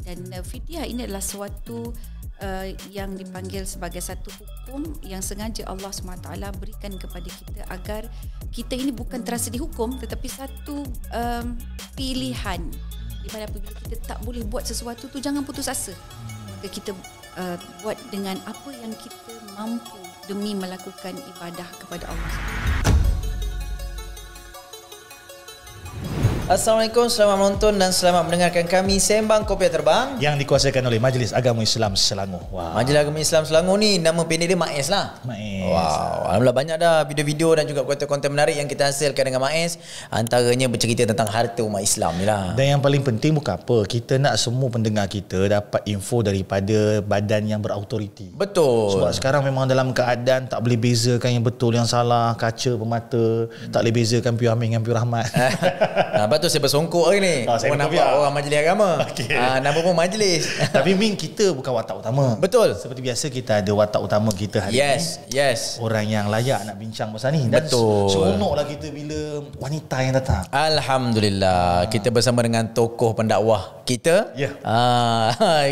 Dan fidyah ini adalah suatu yang dipanggil sebagai satu hukum yang sengaja Allah SWT berikan kepada kita agar kita ini bukan terasa dihukum, tetapi satu pilihan di mana apabila kita tak boleh buat sesuatu tu, jangan putus asa. Maka kita buat dengan apa yang kita mampu demi melakukan ibadah kepada Allah SWT. Assalamualaikum, selamat menonton dan selamat mendengarkan kami Sembang Kopiah Terbang yang dikuasakan oleh Majlis Agama Islam Selangor. Wow. Majlis Agama Islam Selangor ni nama pendek dia MAIS lah. MAIS. Wow. Alhamdulillah banyak dah video-video dan juga konten-konten menarik yang kita hasilkan dengan MAIS. Antaranya bercerita tentang harta umat Islam ni lah. Dan yang paling penting bukan apa, kita nak semua pendengar kita dapat info daripada badan yang berautoriti. Betul. Sebab sekarang memang dalam keadaan tak boleh bezakan yang betul yang salah, kaca pemata, tak boleh bezakan Piu Amin dengan Piu Rahmat. Lepas tu saya bersongkok hari ni. Orang nampak orang majlis agama. Okay. Nama pun majlis. Tapi Min, kita bukan watak utama. Betul. Seperti biasa kita ada watak utama kita hari ni. Yes. Orang yang layak nak bincang pasal ni. Dan seronoklah kita bila wanita yang datang. Alhamdulillah. Kita bersama dengan tokoh pendakwah kita. Ya.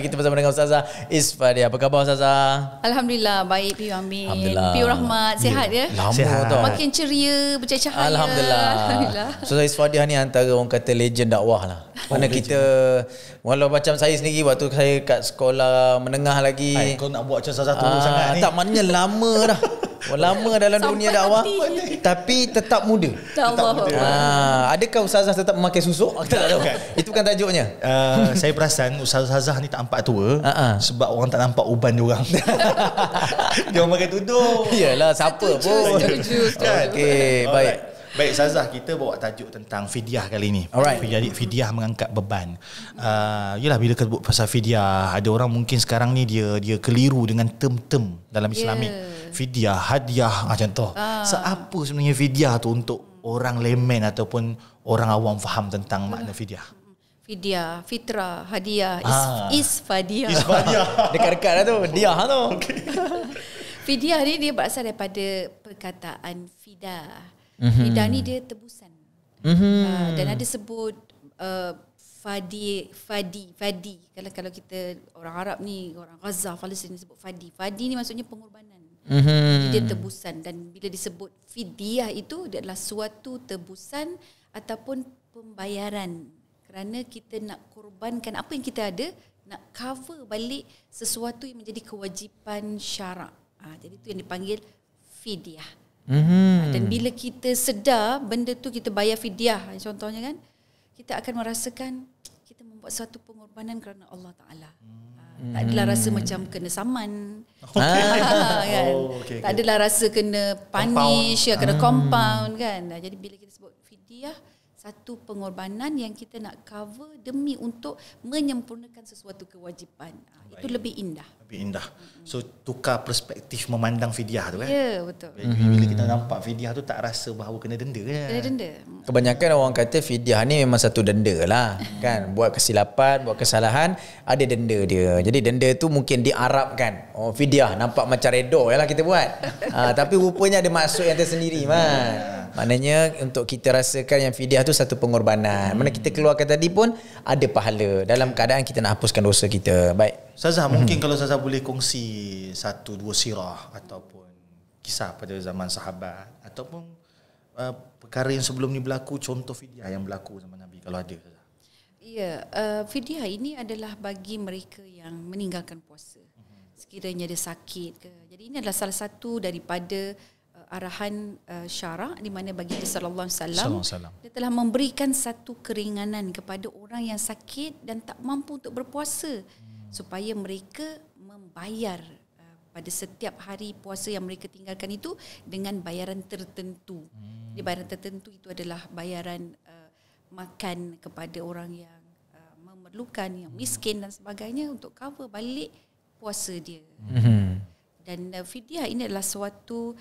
Kita bersama dengan Ustazah Isfadiah. Apa khabar Ustazah? Alhamdulillah baik Piu Amin. Alhamdulillah. Piu Rahmat sihat ya? Lama sihat. tau. Makin ceria, bercahaya. Alhamdulillah. Ustazah Isfadiah ni antara orang kata legend dakwah lah. Mana kita walau macam saya sendiri waktu saya kat sekolah menengah lagi. Kau nak buat macam salah satu sangat ni. Tak, maknanya lama dah. Lama dalam dunia dakwah tapi tetap muda. Tetap muda. Adakah Ustazah tetap memakai susuk? Kita tak tahu. Itu bukan tajuknya. Saya perasan Ustazah ni tak nampak tua sebab orang tak nampak uban dia orang. Dia orang pakai tudung. Iyalah, siapa pun. Okey, baik. Baik Ustazah, kita bawa tajuk tentang fidyah kali ni. Alright. Fidyah mengangkat beban. Yalah, bila kita sebut pasal fidyah, ada orang mungkin sekarang ni dia keliru dengan term-term dalam Islamik. Fidyah, hadiah macam tu. Apa sebenarnya fidyah tu untuk orang layman ataupun orang awam faham tentang makna fidyah? Fidyah, fitrah, hadiah, isfadiah. Dekat-dekat lah tu, diah tu. Okay. Fidyah ni dia berasal daripada perkataan fidah. Fidah ni dia tebusan. Dan ada sebut fadi. Kalau kita orang Arab ni, orang Gaza, Palestin sebut fadi. Fadi ni maksudnya pengorbanan. Jadi dia tebusan. Dan bila disebut fidyah itu, dia adalah suatu tebusan ataupun pembayaran. Kerana kita nak korbankan apa yang kita ada, nak cover balik sesuatu yang menjadi kewajipan syarak. Jadi itu yang dipanggil fidyah. Dan bila kita sedar benda tu kita bayar fidyah, contohnya kan, kita akan merasakan kita membuat suatu pengorbanan kerana Allah Ta'ala. Tak adalah rasa macam kena saman, kan? Tak adalah rasa kena punish, kena compound kan. Jadi bila kita sebut fidyah, satu pengorbanan yang kita nak cover demi untuk menyempurnakan sesuatu kewajipan. Itu lebih indah. Lebih indah. So tukar perspektif memandang fidyah tu kan. Ya, betul. Bila kita nampak fidyah tu tak rasa bahawa kena denda kan. Kena denda. Kebanyakan orang kata fidyah ni memang satu denda lah kan. Buat kesilapan, buat kesalahan, ada denda dia. Jadi denda tu mungkin diarabkan. Oh, fidyah nampak macam redor lah kita buat. Tapi rupanya ada maksud yang tersendiri man. Maknanya untuk kita rasakan yang fidyah tu satu pengorbanan. Mana kita keluarkan tadi pun ada pahala dalam keadaan kita nak hapuskan dosa kita. Baik. Ustazah, mungkin kalau Ustazah boleh kongsi satu dua sirah ataupun kisah pada zaman sahabat ataupun perkara yang sebelum ni berlaku, contoh fidyah yang berlaku zaman Nabi kalau ada. Ya, fidyah ini adalah bagi mereka yang meninggalkan puasa. Sekiranya dia sakit ke. Jadi ini adalah salah satu daripada arahan syarak di mana baginda sallallahu alaihi wasallam dia telah memberikan satu keringanan kepada orang yang sakit dan tak mampu untuk berpuasa supaya mereka membayar pada setiap hari puasa yang mereka tinggalkan itu dengan bayaran tertentu. Di bayaran tertentu itu adalah bayaran makan kepada orang yang memerlukan, yang miskin dan sebagainya untuk cover balik puasa dia. Dan fidyah ini adalah suatu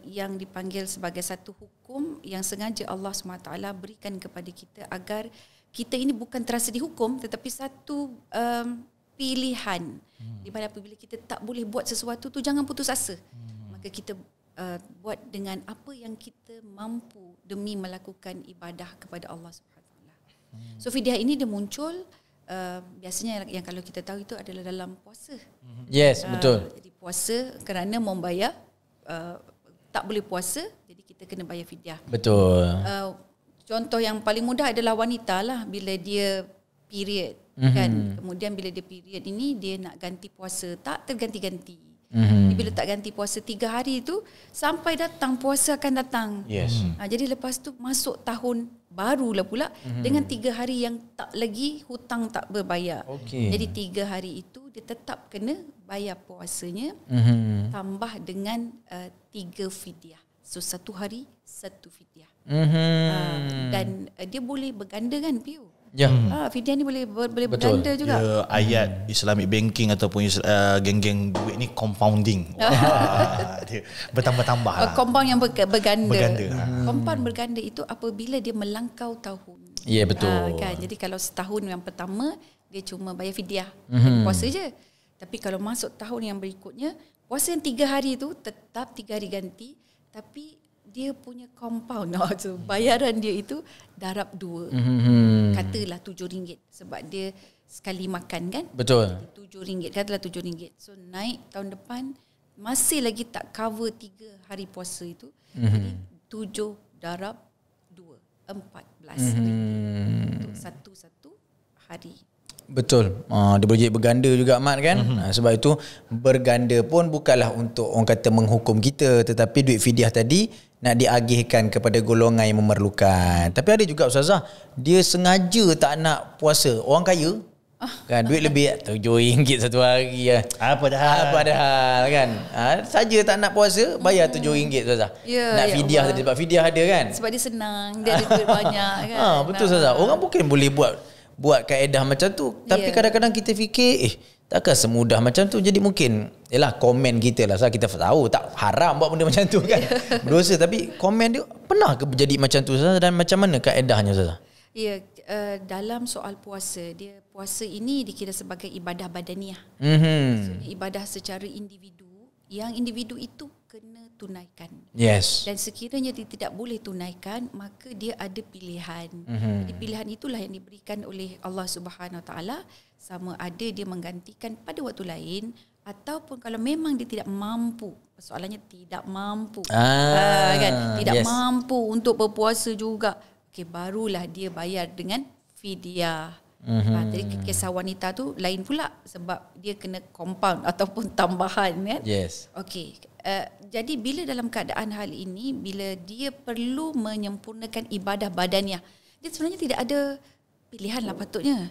yang dipanggil sebagai satu hukum yang sengaja Allah SWT berikan kepada kita agar kita ini bukan terasa dihukum, tetapi satu pilihan di mana apabila kita tak boleh buat sesuatu tu, jangan putus asa. Maka kita buat dengan apa yang kita mampu demi melakukan ibadah kepada Allah SWT. So fidyah ini dia muncul biasanya yang kalau kita tahu itu adalah dalam puasa. Yes, betul. Jadi puasa kerana membayar tak boleh puasa, jadi kita kena bayar fidyah. Betul. Contoh yang paling mudah adalah wanita lah, bila dia period kan, kemudian bila dia period ini dia nak ganti puasa, tak terganti-ganti. Bila tak ganti puasa 3 hari tu, sampai datang puasa akan datang. Yes. Jadi lepas tu masuk tahun barulah pula dengan 3 hari yang tak lagi hutang tak berbayar. Okey. Jadi 3 hari itu dia tetap kena bayar puasanya, tambah dengan 3 fidyah. So 1 hari 1 fidyah. Dan dia boleh berganda kan, Pio? Ya. Fidyah ni boleh berganda juga. Ya, ayat Islamic banking ataupun geng-geng duit ni compounding. Dia bertambah-tambah lah. Compound yang berganda. Berganda. Compound berganda itu apabila dia melangkau tahun. Ya, betul. Kan? Jadi kalau setahun yang pertama dia cuma bayar fidyah, puasa je. Tapi kalau masuk tahun yang berikutnya, puasa yang 3 hari tu tetap 3 hari ganti, tapi dia punya compound, so bayaran dia itu darab 2. Katalah RM7 sebab dia sekali makan kan. Betul. RM7, katalah RM7. So naik tahun depan masih lagi tak cover 3 hari puasa itu. Jadi 7 darab 2, 14 untuk satu hari. Betul. Dia boleh jadi berganda juga, Mat, kan. Sebab itu berganda pun bukanlah untuk orang kata menghukum kita, tetapi duit fidyah tadi nak diagihkan kepada golongan yang memerlukan. Tapi ada juga Ustazah, dia sengaja tak nak puasa. Orang kaya kan, duit lebih RM7 satu hari. Apa dah kan. Saja tak nak puasa, bayar RM7 Ustazah. Nak fidyah tadi, sebab fidyah ada kan. Sebab dia senang, dia ada duit banyak kan. Betul Ustazah. Orang mungkin boleh buat kaedah macam tu, tapi kadang-kadang kita fikir takkan semudah macam tu. Jadi mungkin komen kita lah, kita tahu tak haram buat benda macam tu kan, berdosa, tapi komen dia pernah ke jadi macam tu Ustazah, dan macam mana kaedahnya Ustazah? Ya, dalam soal puasa, puasa ini dikira sebagai ibadah badaniah. Maksudnya ibadah secara individu, yang individu itu kena tunaikan. Yes. Dan sekiranya dia tidak boleh tunaikan, maka dia ada pilihan. Jadi pilihan itulah yang diberikan oleh Allah Subhanahu Wa Taala, sama ada dia menggantikan pada waktu lain, ataupun kalau memang dia tidak mampu, soalannya tidak mampu, kan, tidak mampu untuk berpuasa juga, barulah dia bayar dengan fidyah. Jadi kisah wanita tu lain pula, sebab dia kena compound ataupun tambahan kan. Yes. Jadi bila dalam keadaan hal ini, bila dia perlu menyempurnakan ibadah badaniah, dia sebenarnya tidak ada pilihan lah patutnya.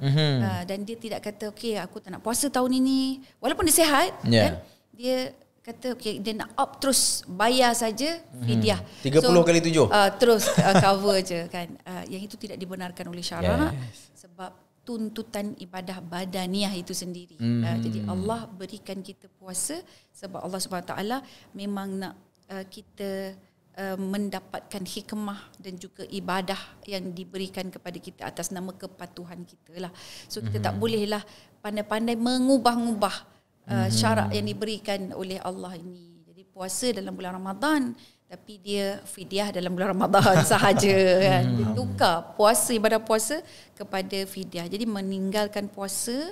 Dan dia tidak kata aku tak nak puasa tahun ini, walaupun dia sihat kan, dia kata dia nak opt terus bayar saja fidyah 30 kali 7 terus cover je kan. Yang itu tidak dibenarkan oleh syarak, sebab tuntutan ibadah badaniah itu sendiri. Jadi Allah berikan kita puasa sebab Allah Subhanahu Taala memang nak kita mendapatkan hikmah dan juga ibadah yang diberikan kepada kita atas nama kepatuhan kita lah. So kita tak bolehlah pandai-pandai mengubah-ubah syarat yang diberikan oleh Allah ini. Jadi puasa dalam bulan Ramadan, tapi dia fidyah dalam bulan Ramadan sahaja kan. Dia tukar puasa, ibadah puasa kepada fidyah. Jadi meninggalkan puasa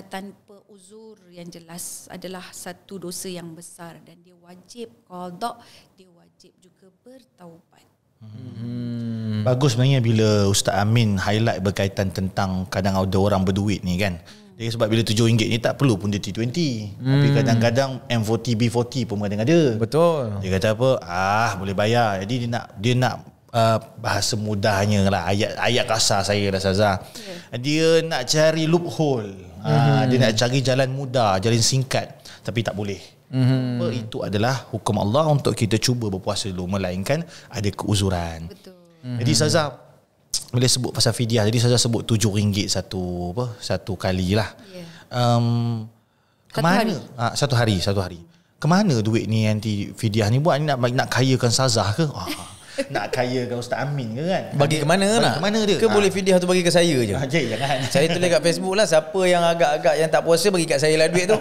tanpa uzur yang jelas adalah satu dosa yang besar, dan dia wajib qada, dia wajib juga bertaubat. Bagus sebenarnya bila Ustaz Amin highlight berkaitan tentang kadang ada orang berduit ni kan. Dia sebab bila RM7 ni tak perlu pun dia T20. Tapi kadang-kadang M40, B40 pun ada. Betul. Dia kata apa? Boleh bayar. Jadi dia nak bahasa mudahnya lah, ayat kasar saya dah Ustazah. Dia nak cari loophole. Dia nak cari jalan mudah, jalan singkat, tapi tak boleh. Itu adalah hukum Allah untuk kita cuba berpuasa dulu, melainkan ada keuzuran. Betul. Jadi Ustazah, bila sebut pasal fidyah, jadi saya sebut RM7 satu kali lah. Kemana? Satu hari. Kemana duit ni nanti fidyah ni buat? Nak kayakan Ustazah ke? Nak kayakan Ustaz Amin ke kan? Bagi ke mana nak? Mana dia? Ke boleh fidyah tu bagi ke saya je? Jangan. Saya tulis kat Facebook lah, siapa yang agak-agak yang tak puasa bagi kat saya lah duit tu.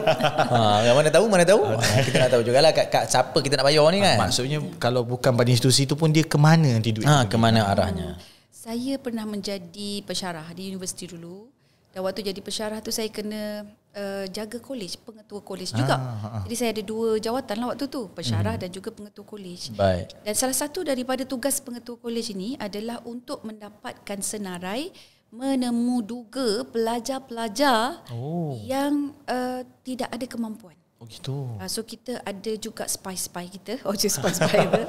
Mana tahu. Kita nak tahu jugalah kat siapa kita nak bayar ni kan. Maksudnya kalau bukan pada institusi tu pun dia ke mana nanti duit tu? Ke mana arahnya? Saya pernah menjadi pensyarah di universiti dulu, Dan waktu jadi pensyarah tu saya kena jaga kolej, pengetua kolej juga. Jadi saya ada 2 jawatan lah waktu tu, pensyarah dan juga pengetua kolej. Baik. Dan salah satu daripada tugas pengetua kolej ini adalah untuk mendapatkan senarai menemuduga pelajar-pelajar yang tidak ada kemampuan. Oh gitu. So kita ada juga spy-spy kita, spy-spy tu,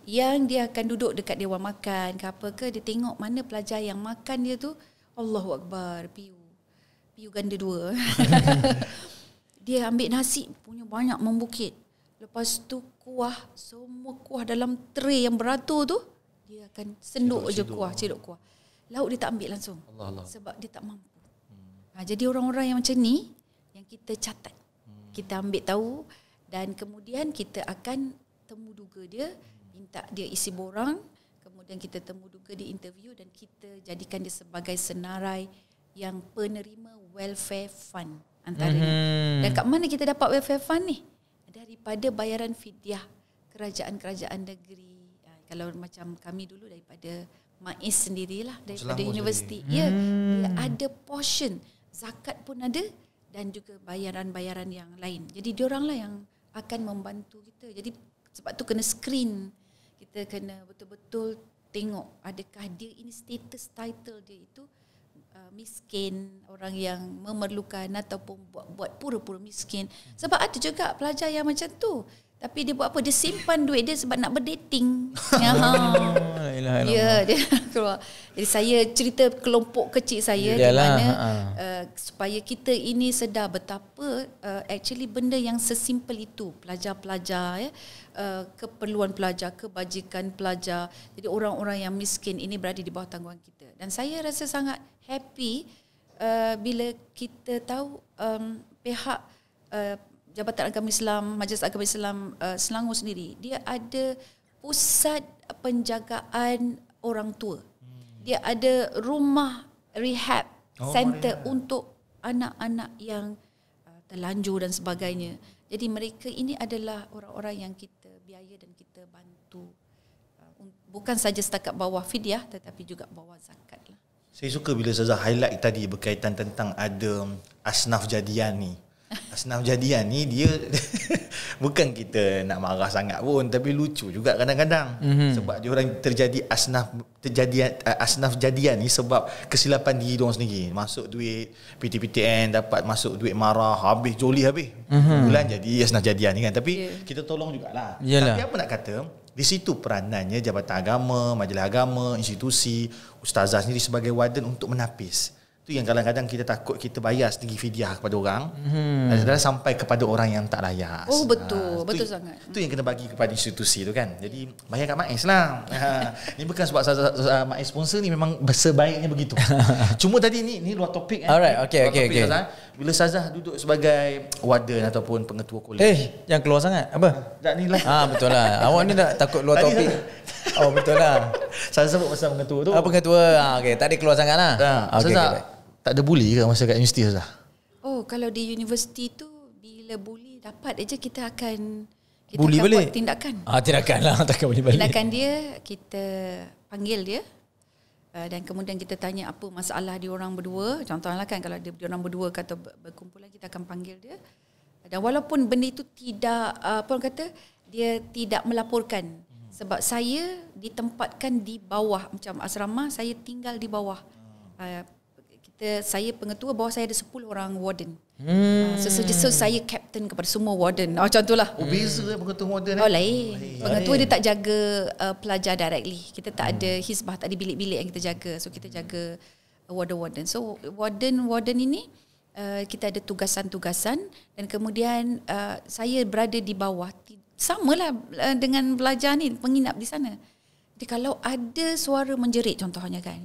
yang dia akan duduk dekat dewan makan ke apa ke, dia tengok mana pelajar yang makan dia tu, Allahu Akbar, piu ganda 2. Dia ambil nasi punya banyak membukit. Lepas tu semua kuah dalam tray yang beratur tu, dia akan senduk je kuah, cedok kuah. Lauk dia tak ambil langsung. Allah. Sebab dia tak mampu. Jadi orang-orang yang macam ni yang kita catat. Kita ambil tahu dan kemudian kita akan temu duga dia, minta dia isi borang, kemudian kita temu duga dia interview dan kita jadikan dia sebagai senarai yang penerima welfare fund antaranya. Dan kat mana kita dapat welfare fund ni? Daripada bayaran fidyah kerajaan-kerajaan negeri. Kalau macam kami dulu daripada MAIS sendirilah, daripada universiti. Ya, dia ada portion, zakat pun ada dan juga bayaran-bayaran yang lain. Jadi dioranglah yang akan membantu kita. Jadi sebab tu kena screen. Kita kena betul-betul tengok adakah dia ini status title dia itu miskin, orang yang memerlukan ataupun buat pura-pura miskin. Sebab ada juga pelajar yang macam tu. Tapi dia buat apa? Dia simpan duit dia sebab nak berdating. Ya, dia keluar. Jadi saya cerita kelompok kecil saya di mana supaya kita ini sedar betapa actually benda yang sesimpel itu, pelajar-pelajar keperluan pelajar, kebajikan pelajar. Jadi orang-orang yang miskin ini berada di bawah tanggungan kita. Dan saya rasa sangat happy bila kita tahu pihak Jabatan Agama Islam, Majlis Agama Islam Selangor sendiri, dia ada pusat penjagaan orang tua. Dia ada rumah rehab center untuk anak-anak yang terlanjur dan sebagainya. Jadi mereka ini adalah orang-orang yang kita biaya dan kita bantu. Bukan saja setakat bawah fidyah tetapi juga bawah zakat lah. Saya suka bila Ustazah highlight tadi berkaitan tentang ada asnaf jadian ni. Asnaf jadian ni dia bukan kita nak marah sangat pun, tapi lucu juga kadang-kadang. Sebab dia orang terjadi asnaf jadian ni sebab kesilapan diri diorang sendiri. Masuk duit PTPTN, dapat masuk duit marah, habis joli habis. Bulan jadi asnaf jadian ni kan. Tapi kita tolong jugalah. Tapi apa nak kata, di situ peranannya Jabatan Agama, Majlis Agama, institusi, ustazah sendiri sebagai warden untuk menapis. Itu yang kadang-kadang kita takut kita bayar sedikit fidyah kepada orang, dan sampai kepada orang yang tak layak. Oh betul, betul sangat. Itu yang kena bagi kepada institusi tu kan. Jadi bayar kat MAIS lah. Ni bukan sebab MAIS sponsor ni, memang sebaiknya begitu. Cuma tadi ni luar topik kan. Alright, okay. Bila Ustazah duduk sebagai warden ataupun pengetua kolej. Jangan keluar sangat. Apa? Tak ni lah. Betul lah. Awak ni tak takut luar topik. Oh betul lah. Saya sebut pasal pengetua tu. Pengetua. Okey, tadi keluar sangat lah. Ustazah, tak ada bully ke masa kat universiti Ustazah? Kalau di universiti tu bila bully dapat aja kita akan bully balik. Buat tindakan. Tindakan lah, takkan bully balik. Tindakan dia, kita panggil dia dan kemudian kita tanya apa masalah diorang berdua. Contohnya kan kalau diorang berdua kata berkumpulan, kita akan panggil dia. Dan walaupun benda itu tidak dia tidak melaporkan. Sebab saya ditempatkan di bawah, macam asrama saya tinggal di bawah. Saya pengetua, bawah saya ada 10 orang warden. So saya captain kepada semua warden. Macam itulah. Beza pengetua warden. Lain. Pengetua dia tak jaga pelajar directly. Kita tak ada hizbah, tak ada bilik-bilik yang kita jaga. So kita jaga warden-warden. So warden ini kita ada tugasan-tugasan dan kemudian saya berada di bawah. Samalah dengan pelajar ni, penginap di sana. Jadi kalau ada suara menjerit contohnya kan,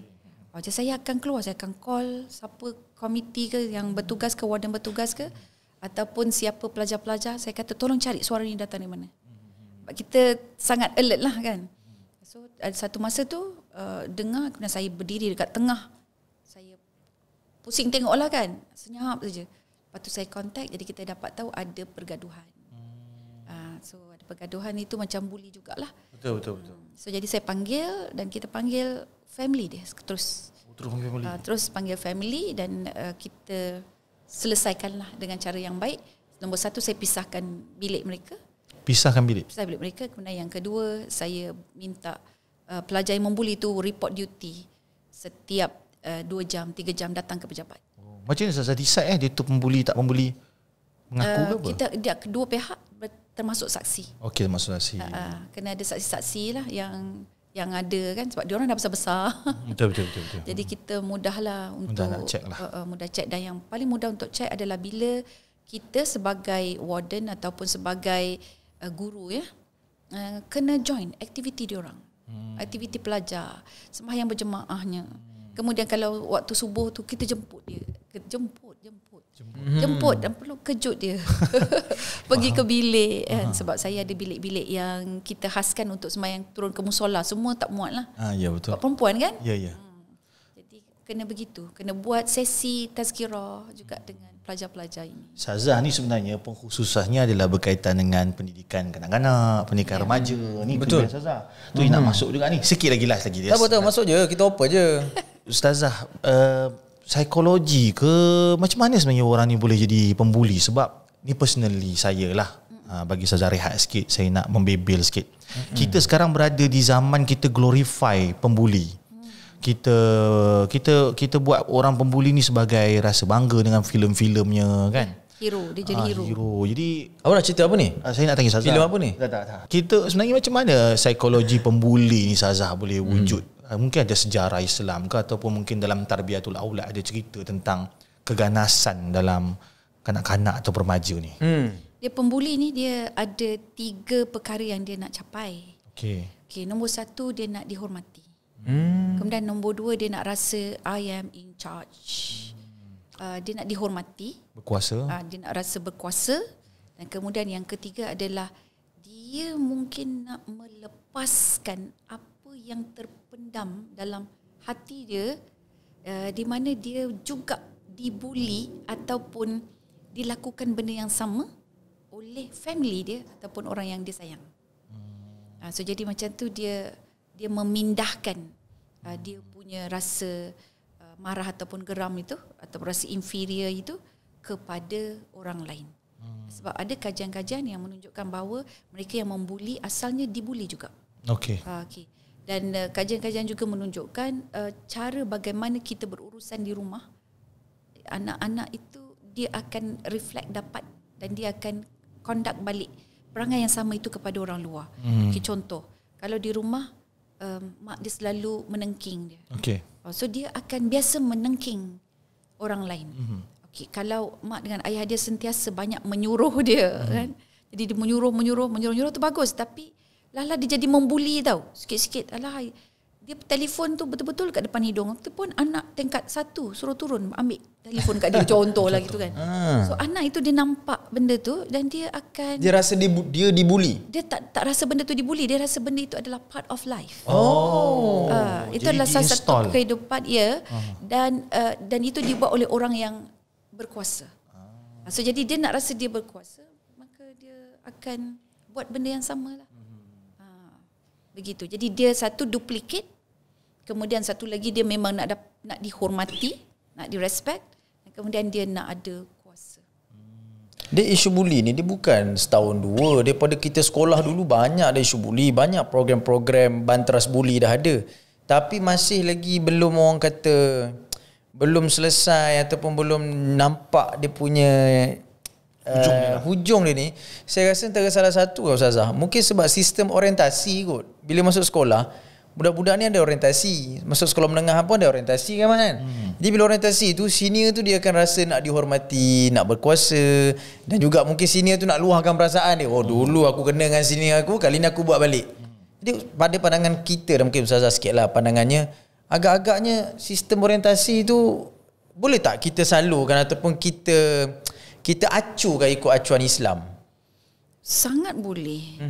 saya akan keluar, saya akan call siapa komiti ke yang bertugas ke, warden bertugas ke, ataupun siapa pelajar-pelajar, saya kata tolong cari suara ni datang dari mana. Kita sangat alert lah kan. So ada satu masa tu dengar, kemudian saya berdiri dekat tengah. Saya pusing tengok lah kan, senyap saja. Lepas tu saya contact, jadi kita dapat tahu ada pergaduhan. So ada pergaduhan itu macam bully jugalah. Betul. So jadi saya panggil dan kita panggil family dia terus. Terus panggil family dan kita selesaikanlah dengan cara yang baik. Nombor satu, saya pisahkan bilik mereka. Pisah bilik mereka. Kemudian yang kedua, saya minta pelajar yang membuli itu report duty setiap 2 jam, 3 jam datang ke pejabat. Macam mana Ustazah decide dia tu pembuli tak pembuli? Mengaku ke apa? Dia kedua pihak termasuk saksi. Okey, termasuk saksi. Kena ada saksi-saksi lah yang ada kan, sebab diorang dah besar-besar. Betul. Jadi kita mudahlah untuk nak check lah. Mudah check, dan yang paling mudah untuk check adalah bila kita sebagai warden ataupun sebagai guru kena join aktiviti diorang. Aktiviti pelajar, sembahyang berjemaahnya. Kemudian kalau waktu subuh tu kita jemput dia. Jemput dan perlu kejut dia. Pergi ke bilik kan, sebab saya ada bilik-bilik yang kita khaskan untuk sembahyang turun ke musola, semua tak muat lah. Ya betul. Sebab perempuan kan? Ya. Jadi kena begitu. Kena buat sesi tazkirah juga dengan pelajar-pelajar ini. Ustazah ni sebenarnya pengkhususannya adalah berkaitan dengan pendidikan kanak-kanak, pendidikan remaja. Ni betul Ustazah. Tu nak masuk juga ni. Sikit lagi last lagi dia. Tak apa, masuk je, kita open je. Ustazah, psikologi ke macam mana sebenarnya orang ni boleh jadi pembuli? Sebab ni personally saya lah. Bagi Ustazah rehat sikit, saya nak membebel sikit. Kita sekarang berada di zaman kita glorify pembuli. Kita buat orang pembuli ni sebagai rasa bangga dengan filem-filemnya kan. Hero, dia jadi hero. Jadi awak nak cerita apa ni? Saya nak tanya Ustazah. Filem apa ni? Tak. Kita sebenarnya macam mana psikologi pembuli ni Ustazah boleh wujud? Mungkin ada sejarah Islam ke, ataupun mungkin dalam tarbiyatul aulad ada cerita tentang keganasan dalam kanak-kanak atau remaja ni. Dia pembuli ni dia ada 3 perkara yang dia nak capai. Okey, nombor 1 dia nak dihormati. Kemudian nombor 2 dia nak rasa I am in charge. Dia nak dihormati, berkuasa. Dia nak rasa berkuasa. Dan kemudian yang ketiga adalah dia mungkin nak melepaskan apa yang terpendam dalam hati dia, di mana dia juga dibuli ataupun dilakukan benda yang sama oleh family dia ataupun orang yang dia sayang. So jadi macam tu dia memindahkan dia punya rasa marah ataupun geram itu atau rasa inferior itu kepada orang lain. Sebab ada kajian-kajian yang menunjukkan bahawa mereka yang membuli asalnya dibuli juga. Okey. Dan kajian-kajian juga menunjukkan cara bagaimana kita berurusan di rumah, anak-anak itu dia akan reflect dapat dan dia akan conduct balik perangai yang sama itu kepada orang luar. Okay, contoh, kalau di rumah mak dia selalu menengking dia. So dia akan biasa menengking orang lain. Okay, kalau mak dengan ayah dia sentiasa banyak menyuruh dia kan. Jadi dia menyuruh tu bagus, tapi lala dia jadi membuli tau. Sikit-sikit dia telefon tu betul-betul kat depan hidung. Itu pun anak tingkat 1 suruh turun ambil telefon kat dia, contoh lah gitu kan. So anak itu dia nampak benda tu dan dia akan, dia rasa dia dibuli. Dia tak rasa benda tu dibuli, dia rasa benda itu adalah part of life. Itu adalah salah satu kehidupan dan itu dibuat oleh orang yang berkuasa. So jadi dia nak rasa dia berkuasa, maka dia akan buat benda yang sama lah. Begitu. Jadi dia satu duplicate, kemudian satu lagi dia memang nak dihormati, nak direspect, dan kemudian dia nak ada kuasa. Dia isu buli ni dia bukan setahun dua. Daripada kita sekolah dulu banyak ada isu buli, banyak program-program banteras buli dah ada. Tapi masih lagi belum, orang kata, belum selesai ataupun belum nampak dia punya hujung dia ni. Saya rasa antara salah satu Ustazah, mungkin sebab sistem orientasi kot. Bila masuk sekolah, budak-budak ni ada orientasi. Masuk sekolah menengah pun ada orientasi kan. Jadi bila orientasi tu, senior tu dia akan rasa nak dihormati, nak berkuasa, dan juga mungkin senior tu nak luahkan perasaan dia. Dulu aku kena dengan senior aku, kali ni aku buat balik. Jadi pada pandangan kita, dan mungkin Ustazah sikit lah pandangannya, agak-agaknya sistem orientasi tu boleh tak kita salurkan ataupun kita acukan ikut acuan Islam? Sangat boleh.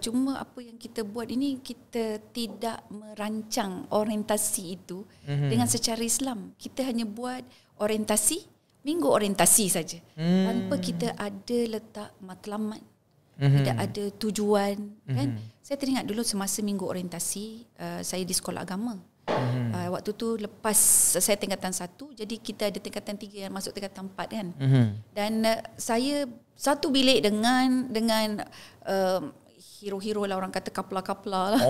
Cuma apa yang kita buat ini, kita tidak merancang orientasi itu dengan secara Islam. Kita hanya buat orientasi, minggu orientasi saja. Tanpa kita ada letak matlamat, tidak ada tujuan. Kan? Saya teringat dulu semasa minggu orientasi, saya di sekolah agama. Waktu tu lepas saya tingkatan 1, jadi kita ada tingkatan 3 yang masuk tingkatan 4 kan. Dan saya satu bilik dengan hero-hero lah, orang kata kapla-kapla lah.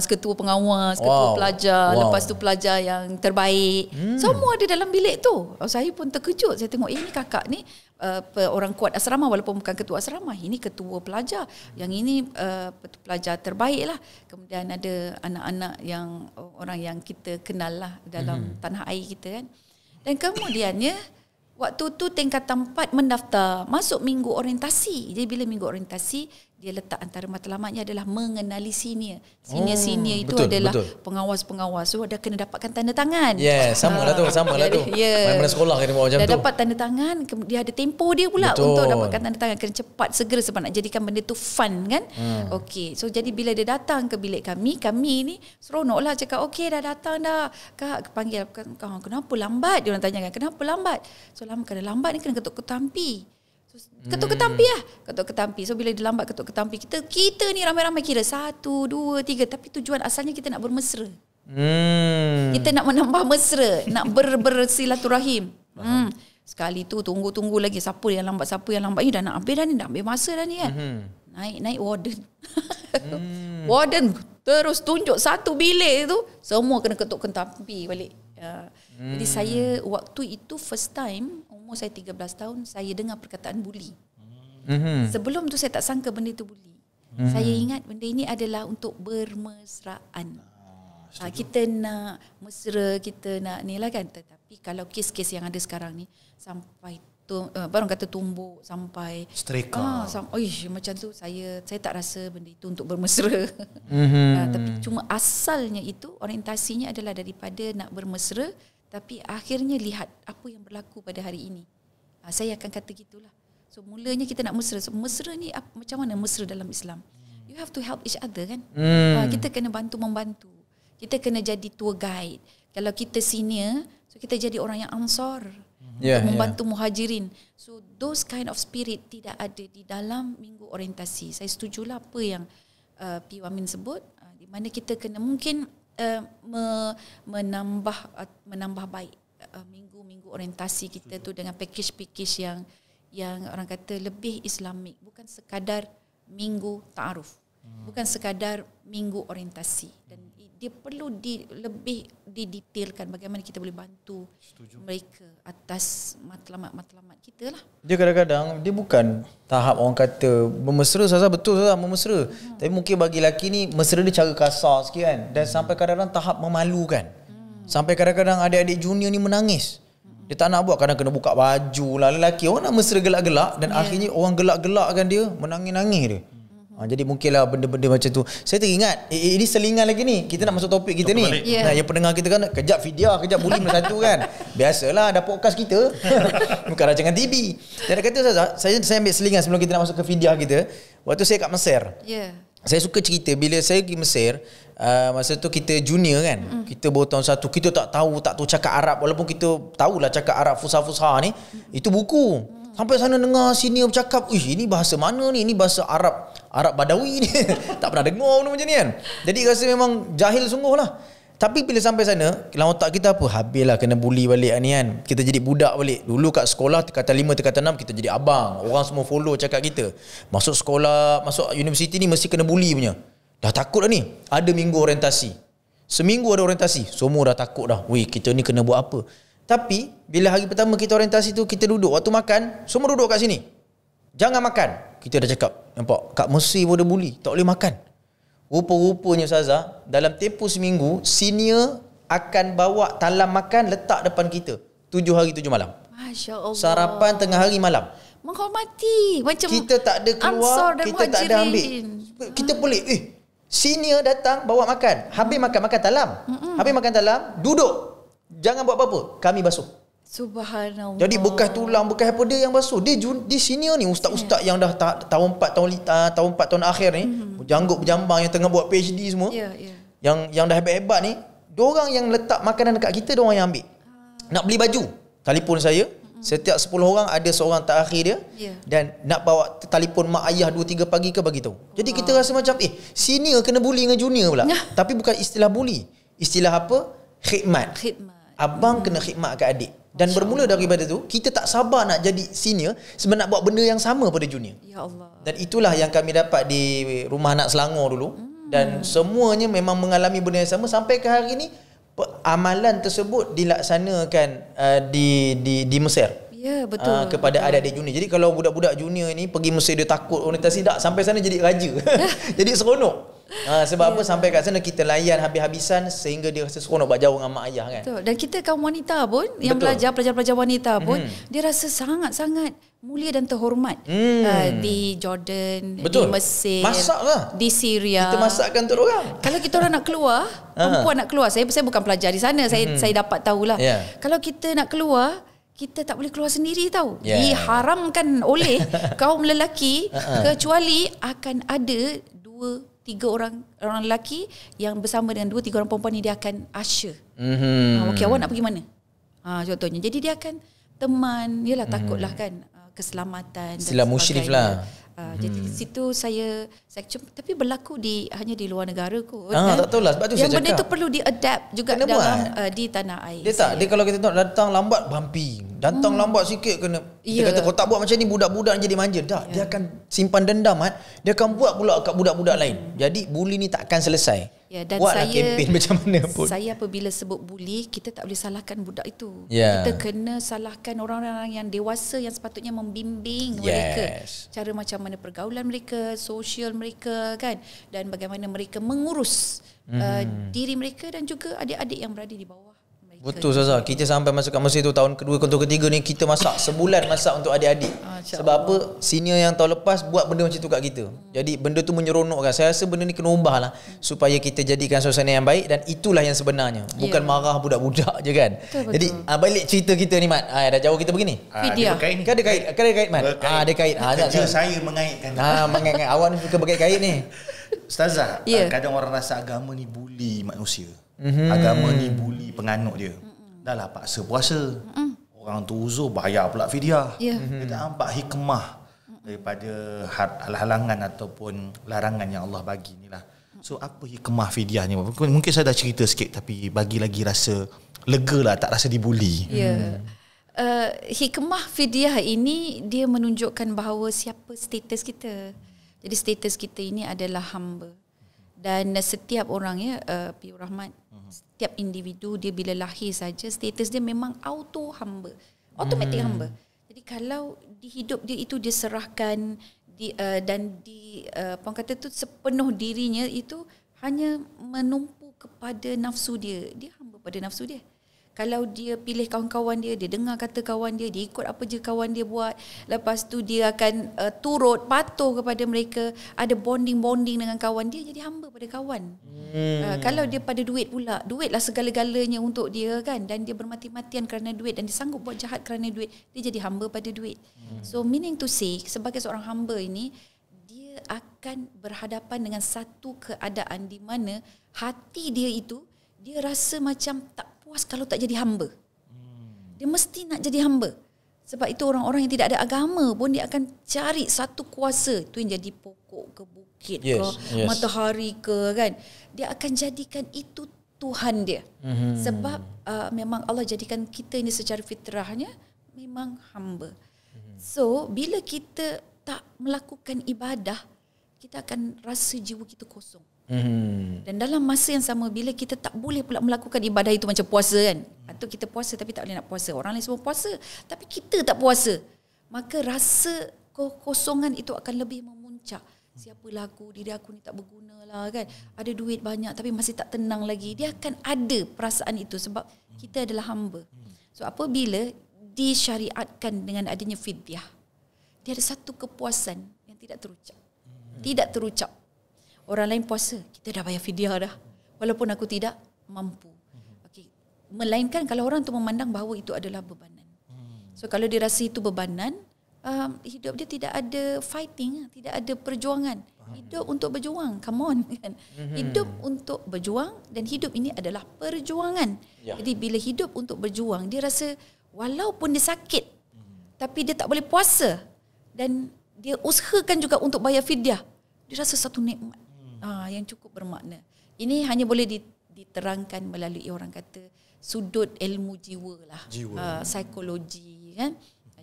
Ketua pengawas, ketua pelajar, lepas tu pelajar yang terbaik. Semua ada dalam bilik tu. Saya pun terkejut. Saya tengok ini kakak ni orang kuat asrama walaupun bukan ketua asrama. Ini ketua pelajar. Yang ini pelajar terbaik lah. Kemudian ada anak-anak yang orang yang kita kenal lah dalam tanah air kita kan. Dan kemudiannya waktu tu tingkatan 4 mendaftar masuk minggu orientasi. Jadi bila minggu orientasi, dia letak antara matlamatnya adalah mengenali senior. Senior itu adalah pengawas-pengawas. So ada kena dapatkan tanda tangan. Sama lah tu. Mana sekolah kena buat macam tu. Dah dapat tanda tangan, dia ada tempoh dia pula untuk dapatkan tanda tangan. Kena cepat segera sebab nak jadikan benda tu fun kan. Okey. So jadi bila dia datang ke bilik kami ni seronok lah cakap, okey dah datang dah. Kak panggil, kenapa lambat? Dia orang tanya kan, kenapa lambat? So lama kena lambat ni kena ketuk ketampi. Ketuk ketampi lah. Ketuk ketampi. So bila dia lambat ketuk ketampi, kita ni ramai-ramai kira 1, 2, 3. Tapi tujuan asalnya kita nak bermesra. Kita nak menambah mesra, nak bersilaturahim. Sekali tu tunggu lagi siapa yang lambat. Ni dah nak habis dah ni, dah ambil masa dah ni kan. Naik warden. Warden terus tunjuk satu bilik tu, semua kena ketuk ketampi balik. Jadi saya waktu itu first time, umur saya 13 tahun, saya dengar perkataan bully. Sebelum tu saya tak sangka benda itu bully. Saya ingat benda ini adalah untuk bermesraan. Kita nak mesra, kita nak ni lah kan. Tetapi kalau kes-kes yang ada sekarang ni, sampai barang kata tumbuk, sampai setrika. Macam tu saya tak rasa benda itu untuk bermesra. Tapi cuma asalnya itu orientasinya adalah daripada nak bermesra, tapi akhirnya lihat apa yang berlaku pada hari ini. Saya akan kata gitulah. So mulanya kita nak mesra. So mesra ni macam mana mesra dalam Islam? You have to help each other kan. Kita kena bantu-membantu. Kita kena jadi tour guide. Kalau kita senior, so kita jadi orang yang ansar. Untuk membantu muhajirin. So those kind of spirit tidak ada di dalam minggu orientasi. Saya setujulah apa yang P. Wamin sebut, di mana kita kena mungkin menambah baik minggu orientasi kita tu dengan package yang orang kata lebih Islamik, bukan sekadar minggu ta'aruf, bukan sekadar minggu orientasi. Dan dia perlu lebih didetailkan bagaimana kita boleh bantu mereka atas matlamat-matlamat kita lah. Dia kadang-kadang dia bukan tahap orang kata bermesra, betul bermesra. Tapi mungkin bagi lelaki ni mesra dia cara kasar sikit kan, dan sampai kadang-kadang tahap memalukan. Sampai kadang-kadang adik-adik junior ni menangis. Dia tak nak buat, kadang kena buka baju lah. Lelaki orang nak mesra gelak-gelak, dan akhirnya orang gelak-gelakkan dia, menangis-nangis dia. Jadi mungkinlah benda-benda macam tu. Saya teringat, ini selingan lagi ni. Kita nak masuk topik kita ni. Nah, yang pendengar kita kan kejap Fidyah, kejap bully satu kan. Biasalah, ada podcast kita. Bukan rancangan TV. Saya kata saya ambil selingan sebelum kita nak masuk ke Fidyah kita. Waktu saya kat Mesir. Saya suka cerita bila saya pergi Mesir, masa tu kita junior kan. Kita baru tahun 1, kita tak tahu cakap Arab, walaupun kita tahulah cakap Arab fusha-fusha ni. Itu buku. Sampai sana dengar senior bercakap, ini bahasa mana ni? Ini bahasa Arab Badawi ni. Tak pernah dengar benda macam ni kan. Jadi rasa memang jahil sungguh lah. Tapi bila sampai sana, dalam otak kita apa? Habislah kena bully balik ni kan. Kita jadi budak balik. Dulu kat sekolah tingkatan 5, tingkatan 6 kita jadi abang. Orang semua follow cakap kita. Masuk sekolah, masuk universiti ni mesti kena bully punya. Dah takut dah ni. Ada minggu orientasi. Seminggu ada orientasi. Semua dah takut dah. Weh, kita ni kena buat apa? Tapi bila hari pertama kita orientasi tu, kita duduk, waktu makan semua duduk kat sini, jangan makan. Kita dah cakap, nampak kat Mesir pun ada bully, tak boleh makan. Rupa-rupanya Ustazah, dalam tempoh seminggu, senior akan bawa talam makan letak depan kita 7 hari 7 malam. Masya Allah. Sarapan tengah hari malam. Menghormati. Macam kita tak ada keluar, kita tak ada ambil. Kita pelik, senior datang bawa makan. Habis makan talam. Habis makan talam, duduk. Jangan buat apa-apa, kami basuh. Subhanallah. Jadi bekas tulang, bekas apa dia yang basuh. Dia senior ni, ustaz-ustaz yang dah tahun 4 tahun akhir ni, janggut berjambang yang tengah buat PhD semua. Yang dah hebat-hebat ni, diorang yang letak makanan dekat kita, diorang yang ambil. Nak beli baju, telefon saya, Setiap 10 orang ada seorang terakhir dia. Dan nak bawa telefon mak ayah 2-3 pagi ke bagi tahu. Jadi kita rasa macam senior kena bully dengan junior pula. Tapi bukan istilah bully. Istilah apa? Khidmat. Abang kena khidmat kat adik. Dan bermula daripada tu, kita tak sabar nak jadi senior sebab nak buat benda yang sama pada junior. Ya Allah. Dan itulah yang kami dapat di Rumah Anak Selangor dulu. Dan semuanya memang mengalami benda yang sama sampai ke hari ni. Amalan tersebut dilaksanakan di Mesir. Ya, betul. Kepada adik-adik junior. Jadi kalau budak-budak junior ni pergi Mesir, dia takut orientasi, tak sampai sana jadi raja. Jadi seronok. Sebab apa, sampai kat sana kita layan habis-habisan sehingga dia rasa seronok buat jauh dengan mak ayah kan. Betul. Dan kita kaum wanita pun yang belajar, pelajar-pelajar wanita pun dia rasa sangat-sangat mulia dan terhormat di Jordan, di Mesir, masaklah di Syria. Kita masakkan untuk orang. Kalau kita orang nak keluar, perempuan nak keluar, saya bukan pelajar di sana, saya dapat tahulah. Kalau kita nak keluar, kita tak boleh keluar sendiri tahu. Diharamkan oleh kaum lelaki kecuali akan ada 2-3 orang lelaki yang bersama dengan 2-3 orang perempuan ni, dia akan usher. Okey, awak nak pergi mana? Contohnya. Jadi dia akan teman, yalah takutlah kan keselamatan. Istilah musyrif lah. Jadi di situ saya tapi berlaku hanya di luar negara kot. Tak tahulah, sebab tu saya cakap. Yang benda tu perlu di-adapt juga di tanah air. Dia kalau kita tengok datang lambat bumpy. Datang lambat sikit kena. Kita kata kau tak buat macam ni, budak-budak jadi manja. Dia akan simpan dendam dia akan buat pula kat budak-budak lain. Jadi bully ni tak akan selesai. Dan buatlah kempen macam mana pun. Saya apabila sebut bully, kita tak boleh salahkan budak itu. Kita kena salahkan orang-orang yang dewasa yang sepatutnya membimbing mereka. Cara macam mana pergaulan mereka, sosial mereka kan, dan bagaimana mereka mengurus diri mereka dan juga adik-adik yang berada di bawah. Betul Ustazah. Kita sampai masuk kat Mesir tu tahun kedua, tahun ketiga ni kita masak sebulan masak untuk adik-adik. Sebab apa? Senior yang tahun lepas buat benda macam tu kat kita. Jadi benda tu menyeronokkan. Saya rasa benda ni kena ubah lah supaya kita jadikan suasana yang baik, dan itulah yang sebenarnya. Bukan marah budak-budak je kan. Betul. Jadi balik cerita kita ni Mat. Dah jauh kita begini. Fidyah. Kan ada kait Mat. Ada kait. Kerja saya mengaitkan. Mengaitkan. Awak ni suka pakai kait ni. Ustazah, kadang orang rasa agama ni bully manusia. Agama ni bully penganut dia. Dah lah paksa puasa. Orang tu uzur, bayar pula fidyah. Kita nampak hikmah daripada halangan ataupun larangan yang Allah bagi ni lah. So apa hikmah fidyah ni? Mungkin saya dah cerita sikit, tapi bagi lagi rasa lega lah, tak rasa dibuli. Hikmah fidyah ini dia menunjukkan bahawa siapa status kita. Jadi status kita ini adalah hamba. Dan setiap orang P. Rahmat, setiap individu dia bila lahir saja status dia memang auto hamba, automatik hamba. Jadi kalau di hidup dia itu dia serahkan dan orang kata tu sepenuh dirinya itu hanya menumpu kepada nafsu dia hamba pada nafsu dia. Kalau dia pilih kawan-kawan dia dengar kata kawan dia ikut apa je kawan dia buat. Lepas tu dia akan turut, patuh kepada mereka. Ada bonding dengan kawan dia, jadi hamba pada kawan. Kalau dia pada duit pula, duitlah segala-galanya untuk dia kan. Dan dia bermati-matian kerana duit, dan dia sanggup buat jahat kerana duit. Dia jadi hamba pada duit. So meaning to say, sebagai seorang hamba ini, dia akan berhadapan dengan satu keadaan di mana hati dia itu, dia rasa macam tak puas kalau tak jadi hamba. Dia mesti nak jadi hamba. Sebab itu orang-orang yang tidak ada agama pun dia akan cari satu kuasa. Itu yang jadi pokok ke bukit ke matahari ke kan. Dia akan jadikan itu Tuhan dia. Sebab memang Allah jadikan kita ini secara fitrahnya memang hamba. So bila kita tak melakukan ibadah, kita akan rasa jiwa kita kosong. Dan dalam masa yang sama, bila kita tak boleh pula melakukan ibadah itu macam puasa kan, atau kita puasa tapi tak boleh nak puasa, orang lain semua puasa tapi kita tak puasa, maka rasa kekosongan itu akan lebih memuncak. Siapalah aku, diri aku ni tak berguna lah kan, ada duit banyak tapi masih tak tenang lagi. Dia akan ada perasaan itu sebab kita adalah hamba. So apabila disyariatkan dengan adanya fidyah, dia ada satu kepuasan yang tidak terucap. Tidak terucap. Orang lain puasa, kita dah bayar fidyah dah. Walaupun aku tidak mampu. Okay. Melainkan kalau orang tu memandang bahawa itu adalah bebanan. So kalau dia rasa itu bebanan, hidup dia tidak ada fighting, tidak ada perjuangan. Hidup untuk berjuang, come on kan. Hidup untuk berjuang, dan hidup ini adalah perjuangan. Jadi bila hidup untuk berjuang, dia rasa walaupun dia sakit, tapi dia tak boleh puasa dan dia usahakan juga untuk bayar fidyah, dia rasa satu nikmat yang cukup bermakna. Ini hanya boleh diterangkan melalui orang kata sudut ilmu jiwa lah, psikologi kan.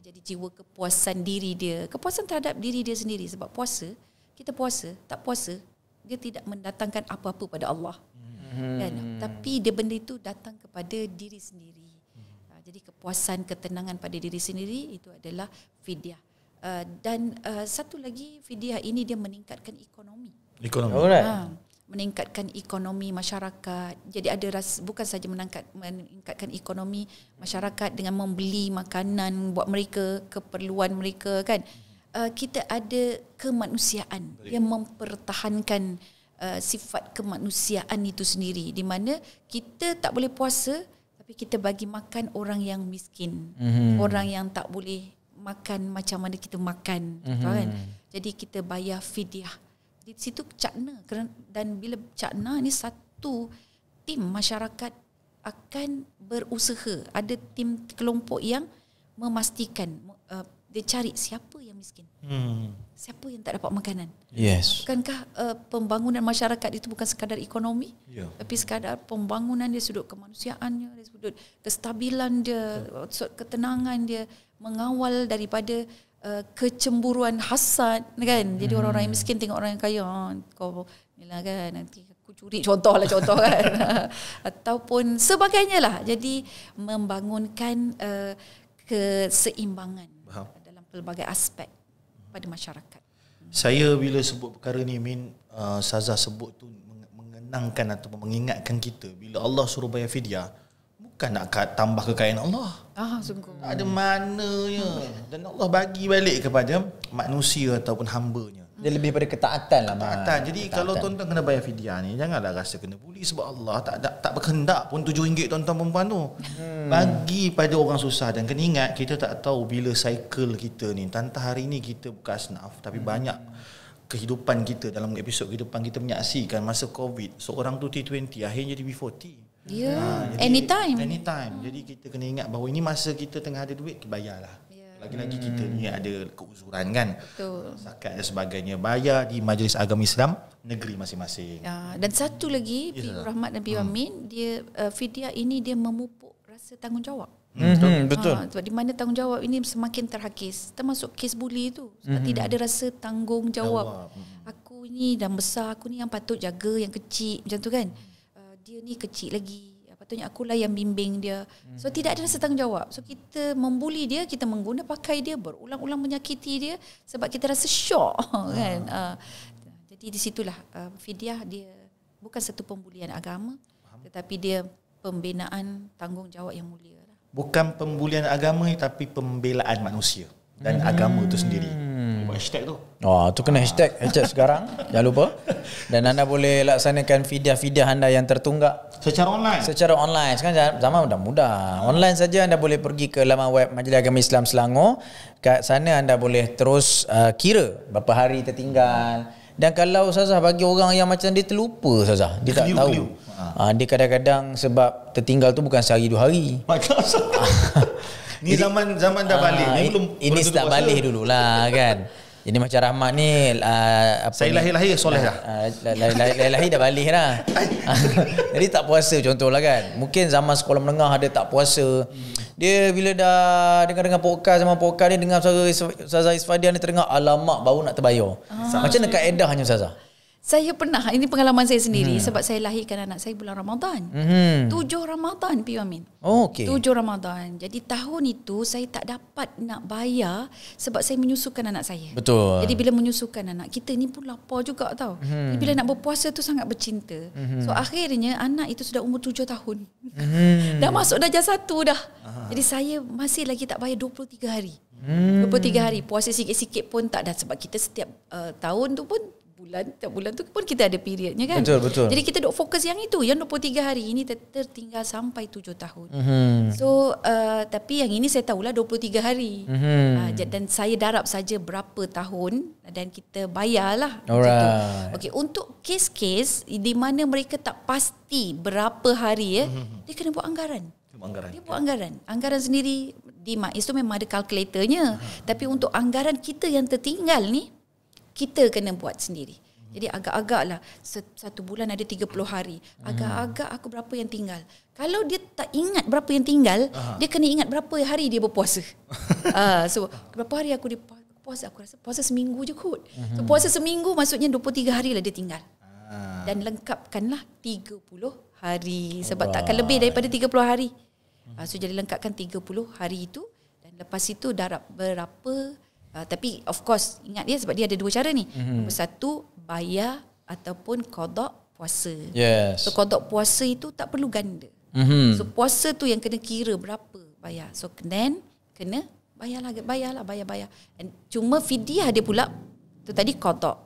Jadi jiwa kepuasan diri dia, kepuasan terhadap diri dia sendiri. Sebab puasa, kita puasa, tak puasa, dia tidak mendatangkan apa-apa pada Allah kan? Tapi benda itu datang kepada diri sendiri. Jadi kepuasan, ketenangan pada diri sendiri itu adalah fidyah. Dan satu lagi, fidyah ini dia meningkatkan ekonomi. Meningkatkan ekonomi masyarakat. Jadi ada bukan saja meningkatkan ekonomi masyarakat dengan membeli makanan buat mereka, keperluan mereka kan. Kita ada kemanusiaan yang mempertahankan sifat kemanusiaan itu sendiri, di mana kita tak boleh puasa tapi kita bagi makan orang yang miskin, orang yang tak boleh makan macam mana kita makan, kan? Jadi kita bayar fidyah. Di situ cakna, dan bila cakna ni satu tim masyarakat akan berusaha, ada tim kelompok yang memastikan dia cari siapa yang miskin, siapa yang tak dapat makanan. Bukankah pembangunan masyarakat itu bukan sekadar ekonomi, tapi sekadar pembangunan dia, sudut kemanusiaannya, dia sudut kestabilan dia, sudut ketenangan dia, mengawal daripada kecemburuan, hasad kan. Jadi orang-orang yang miskin tengok orang yang kaya, kau inilah kan, nanti aku curi, contoh kan. Ataupun sebagainya lah. Jadi membangunkan keseimbangan dalam pelbagai aspek pada masyarakat. Saya bila sebut perkara ni, Ustazah sebut tu mengenangkan atau mengingatkan kita bila Allah suruh bayar fidyah, bukan nak tambah kekayaan Allah. Sungguh. Tak ada maknanya. Dan Allah bagi balik kepada manusia ataupun hambanya. Dia lebih pada ketaatan lah. Ketaatan. Jadi kalau tuan-tuan kena bayar fidyah ni, janganlah rasa kena buli, sebab Allah tak berkehendak pun RM7 tuan-tuan perempuan tu. Bagi pada orang susah. Dan kena ingat, kita tak tahu bila cycle kita ni. Tantah hari ni kita bukan asnaf, tapi banyak kehidupan kita, dalam episod kehidupan kita menyaksikan masa COVID, seorang tu T20 akhirnya jadi B40. Anytime. Jadi kita kena ingat bahawa ini masa kita tengah ada duit, bayarlah. Lagi-lagi kita ni ada keuzuran kan. Betul. Zakat dan sebagainya, bayar di Majlis Agama Islam negeri masing-masing. Dan satu lagi, P.U. Rahmat dan P.U. Amin, dia fidyah ini dia memupuk rasa tanggungjawab. Betul. Sebab di mana tanggungjawab ini semakin terhakis, termasuk kes buli itu. Sebab tidak ada rasa tanggungjawab. Aku ni dah besar, aku ni yang patut jaga yang kecil, macam tu kan. Dia ni kecil lagi, patutnya akulah yang bimbing dia. So tidak ada rasa tanggungjawab. So kita membuli dia, kita mengguna pakai dia, berulang-ulang menyakiti dia sebab kita rasa syok kan. Jadi di situlah fidyah dia bukan satu pembulian agama, tetapi dia pembinaan tanggungjawab yang mulia. Bukan pembulian agama, tapi pembelaan manusia dan agama itu sendiri. Buat hashtag tu. Tu kena hashtag sekarang. Jangan lupa. Dan anda boleh laksanakan fidyah-fidyah anda yang tertunggak secara online. Sekarang zaman dah mudah. Online saja anda boleh pergi ke laman web Majlis Agama Islam Selangor. Kat sana anda boleh terus kira berapa hari tertinggal. Dan kalau Ustazah, bagi orang yang macam dia terlupa, Ustazah, dia tak tahu. Dia kadang-kadang sebab tertinggal tu bukan sehari 2 hari. Ni zaman dah balik. Ni belum ini start balik dululah kan. Jadi macam Rahmat ni saya lahir soleh dah. Lahir dah balik dah. Jadi tak puasa contohlah kan. Mungkin zaman sekolah menengah ada tak puasa. Dia bila dah dengar podcast, zaman podcast ni dengar suara Ustazah Isfadiah ni terdengar, alamak baru nak terbayar. Macam mana kaedahnya Ustazah? Saya pernah, ini pengalaman saya sendiri sebab saya lahirkan anak saya bulan Ramadan. 7 Ramadan, P.U. Amin. 7 Ramadan. Jadi tahun itu saya tak dapat nak bayar sebab saya menyusukan anak saya. Betul. Jadi bila menyusukan anak, kita ni pun lapar juga tau. Jadi bila nak berpuasa tu sangat bercinta. So akhirnya anak itu sudah umur 7 tahun. Dah masuk darjah 1 dah. Jadi saya masih lagi tak bayar 23 hari. 23 hari. Puasa sikit-sikit pun tak dah sebab kita setiap tahun tu pun tiap bulan tu pun kita ada periodnya kan. Betul. Jadi kita duk fokus yang itu, yang 23 hari ini tertinggal sampai 7 tahun. So tapi yang ini saya tahulah 23 hari. Dan saya darab saja berapa tahun dan kita bayarlah. Okey, untuk kes-kes di mana mereka tak pasti berapa hari dia kena buat anggaran. Dia buat anggaran. Anggaran sendiri di MAIS tu memang ada kalkulatornya. Tapi untuk anggaran kita yang tertinggal ni, kita kena buat sendiri. Jadi agak-agak lah satu bulan ada 30 hari. Agak-agak aku berapa yang tinggal. Kalau dia tak ingat berapa yang tinggal, dia kena ingat berapa hari dia berpuasa. So berapa hari aku dia puasa, aku rasa puasa seminggu je kot. So puasa seminggu maksudnya 23 hari lah dia tinggal. Dan lengkapkanlah 30 hari. Sebab takkan lebih daripada 30 hari. So jadi lengkapkan 30 hari itu. Dan lepas itu darab berapa. Tapi of course ingat dia sebab dia ada dua cara ni. Nombor satu, bayar ataupun qada puasa. Yes. So qada puasa itu tak perlu ganda. So puasa tu yang kena kira berapa bayar. So then kena bayar. And cuma fidyah dia pula tu tadi qada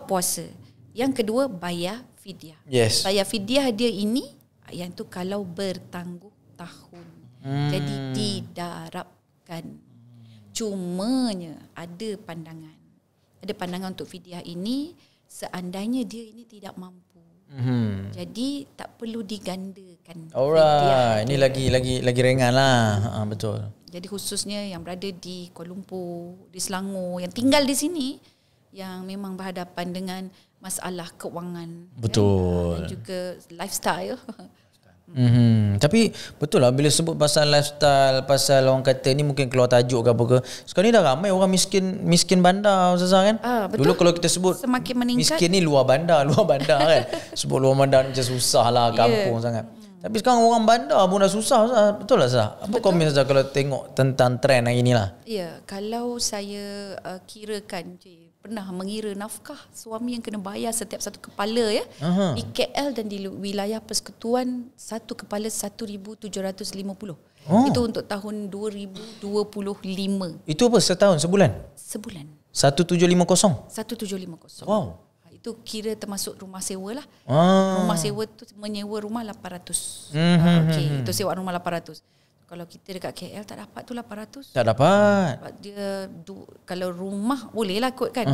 puasa. Yang kedua bayar fidyah. Yes. Bayar fidyah dia ini yang tu kalau bertangguh-tahun. Jadi didarabkan. Cumanya ada pandangan untuk fidyah ini seandainya dia ini tidak mampu. Jadi tak perlu digandakan. Alright, ini lagi ringan lah. Betul. Jadi khususnya yang berada di Kuala Lumpur, di Selangor, yang tinggal di sini, yang memang berhadapan dengan masalah keuangan. Betul. Dan juga lifestyle. Tapi betul lah bila sebut pasal lifestyle, pasal orang kata ni mungkin keluar tajuk ke apa ke. Sekarang ni dah ramai orang miskin bandar Ustazah kan. Betul. Dulu kalau kita sebut semakin meningkat, miskin ni luar bandar kan. Sebut luar bandar macam susah lah, kampung sangat. Tapi sekarang orang bandar pun dah susah Ustazah. Betul lah Ustazah? Apa komen Ustazah kalau tengok tentang trend hari ni lah? Ya, kalau saya kirakan pernah mengira nafkah suami yang kena bayar setiap satu kepala ya. Di KL dan di wilayah persekutuan satu kepala 1,750. Itu untuk tahun 2025. Itu apa setahun sebulan? Sebulan. 1750. 1750. Wow. Itu kira termasuk rumah sewa lah. Rumah sewa tu menyewa rumah 800. Okey, itu sewa rumah 800. Kalau kita dekat KL tak dapat tu 800. Tak dapat. Sebab dia kalau rumah boleh lah kot kan.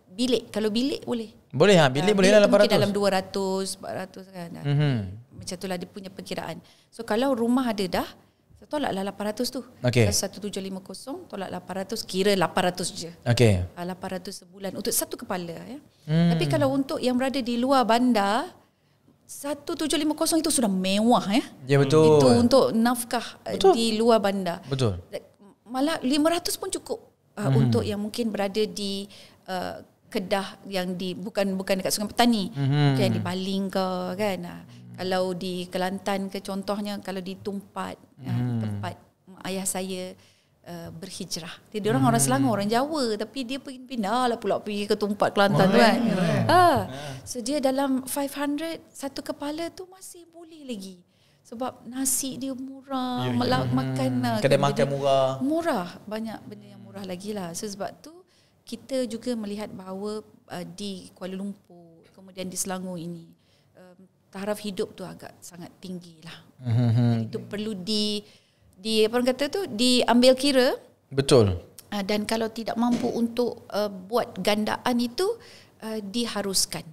Bilik, kalau bilik boleh. Boleh bilik boleh lah 800. Mungkin dalam 200, 400 kan. Macam itulah dia punya perkiraan. So kalau rumah ada dah, tolaklah 800 tu. Okay. 1750 tolak 800, kira 800 je. Okay. 800 sebulan untuk satu kepala ya. Tapi kalau untuk yang berada di luar bandar, 1750 itu sudah mewah ya. Ya betul. Itu untuk nafkah di luar bandar. Betul. Malah 500 pun cukup untuk yang mungkin berada di Kedah yang di bukan dekat Sungai Petani. Yang di Baling ke kan. Kalau di Kelantan ke contohnya, kalau di Tumpat tempat ayah saya berhijrah. Dia orang Selangor, orang Jawa, tapi dia pindah lah pula pergi ke Tumpat Kelantan tu kan. So dia dalam 500 satu kepala tu masih boleh lagi. Sebab nasi dia murah, makan kedai makan murah, banyak benda yang murah lagi lah. So sebab tu kita juga melihat bahawa di Kuala Lumpur, kemudian di Selangor ini, taraf hidup tu agak sangat tinggi lah. Itu perlu apa orang kata tu, diambil kira. Betul. Dan kalau tidak mampu untuk buat gandaan itu, diharuskan.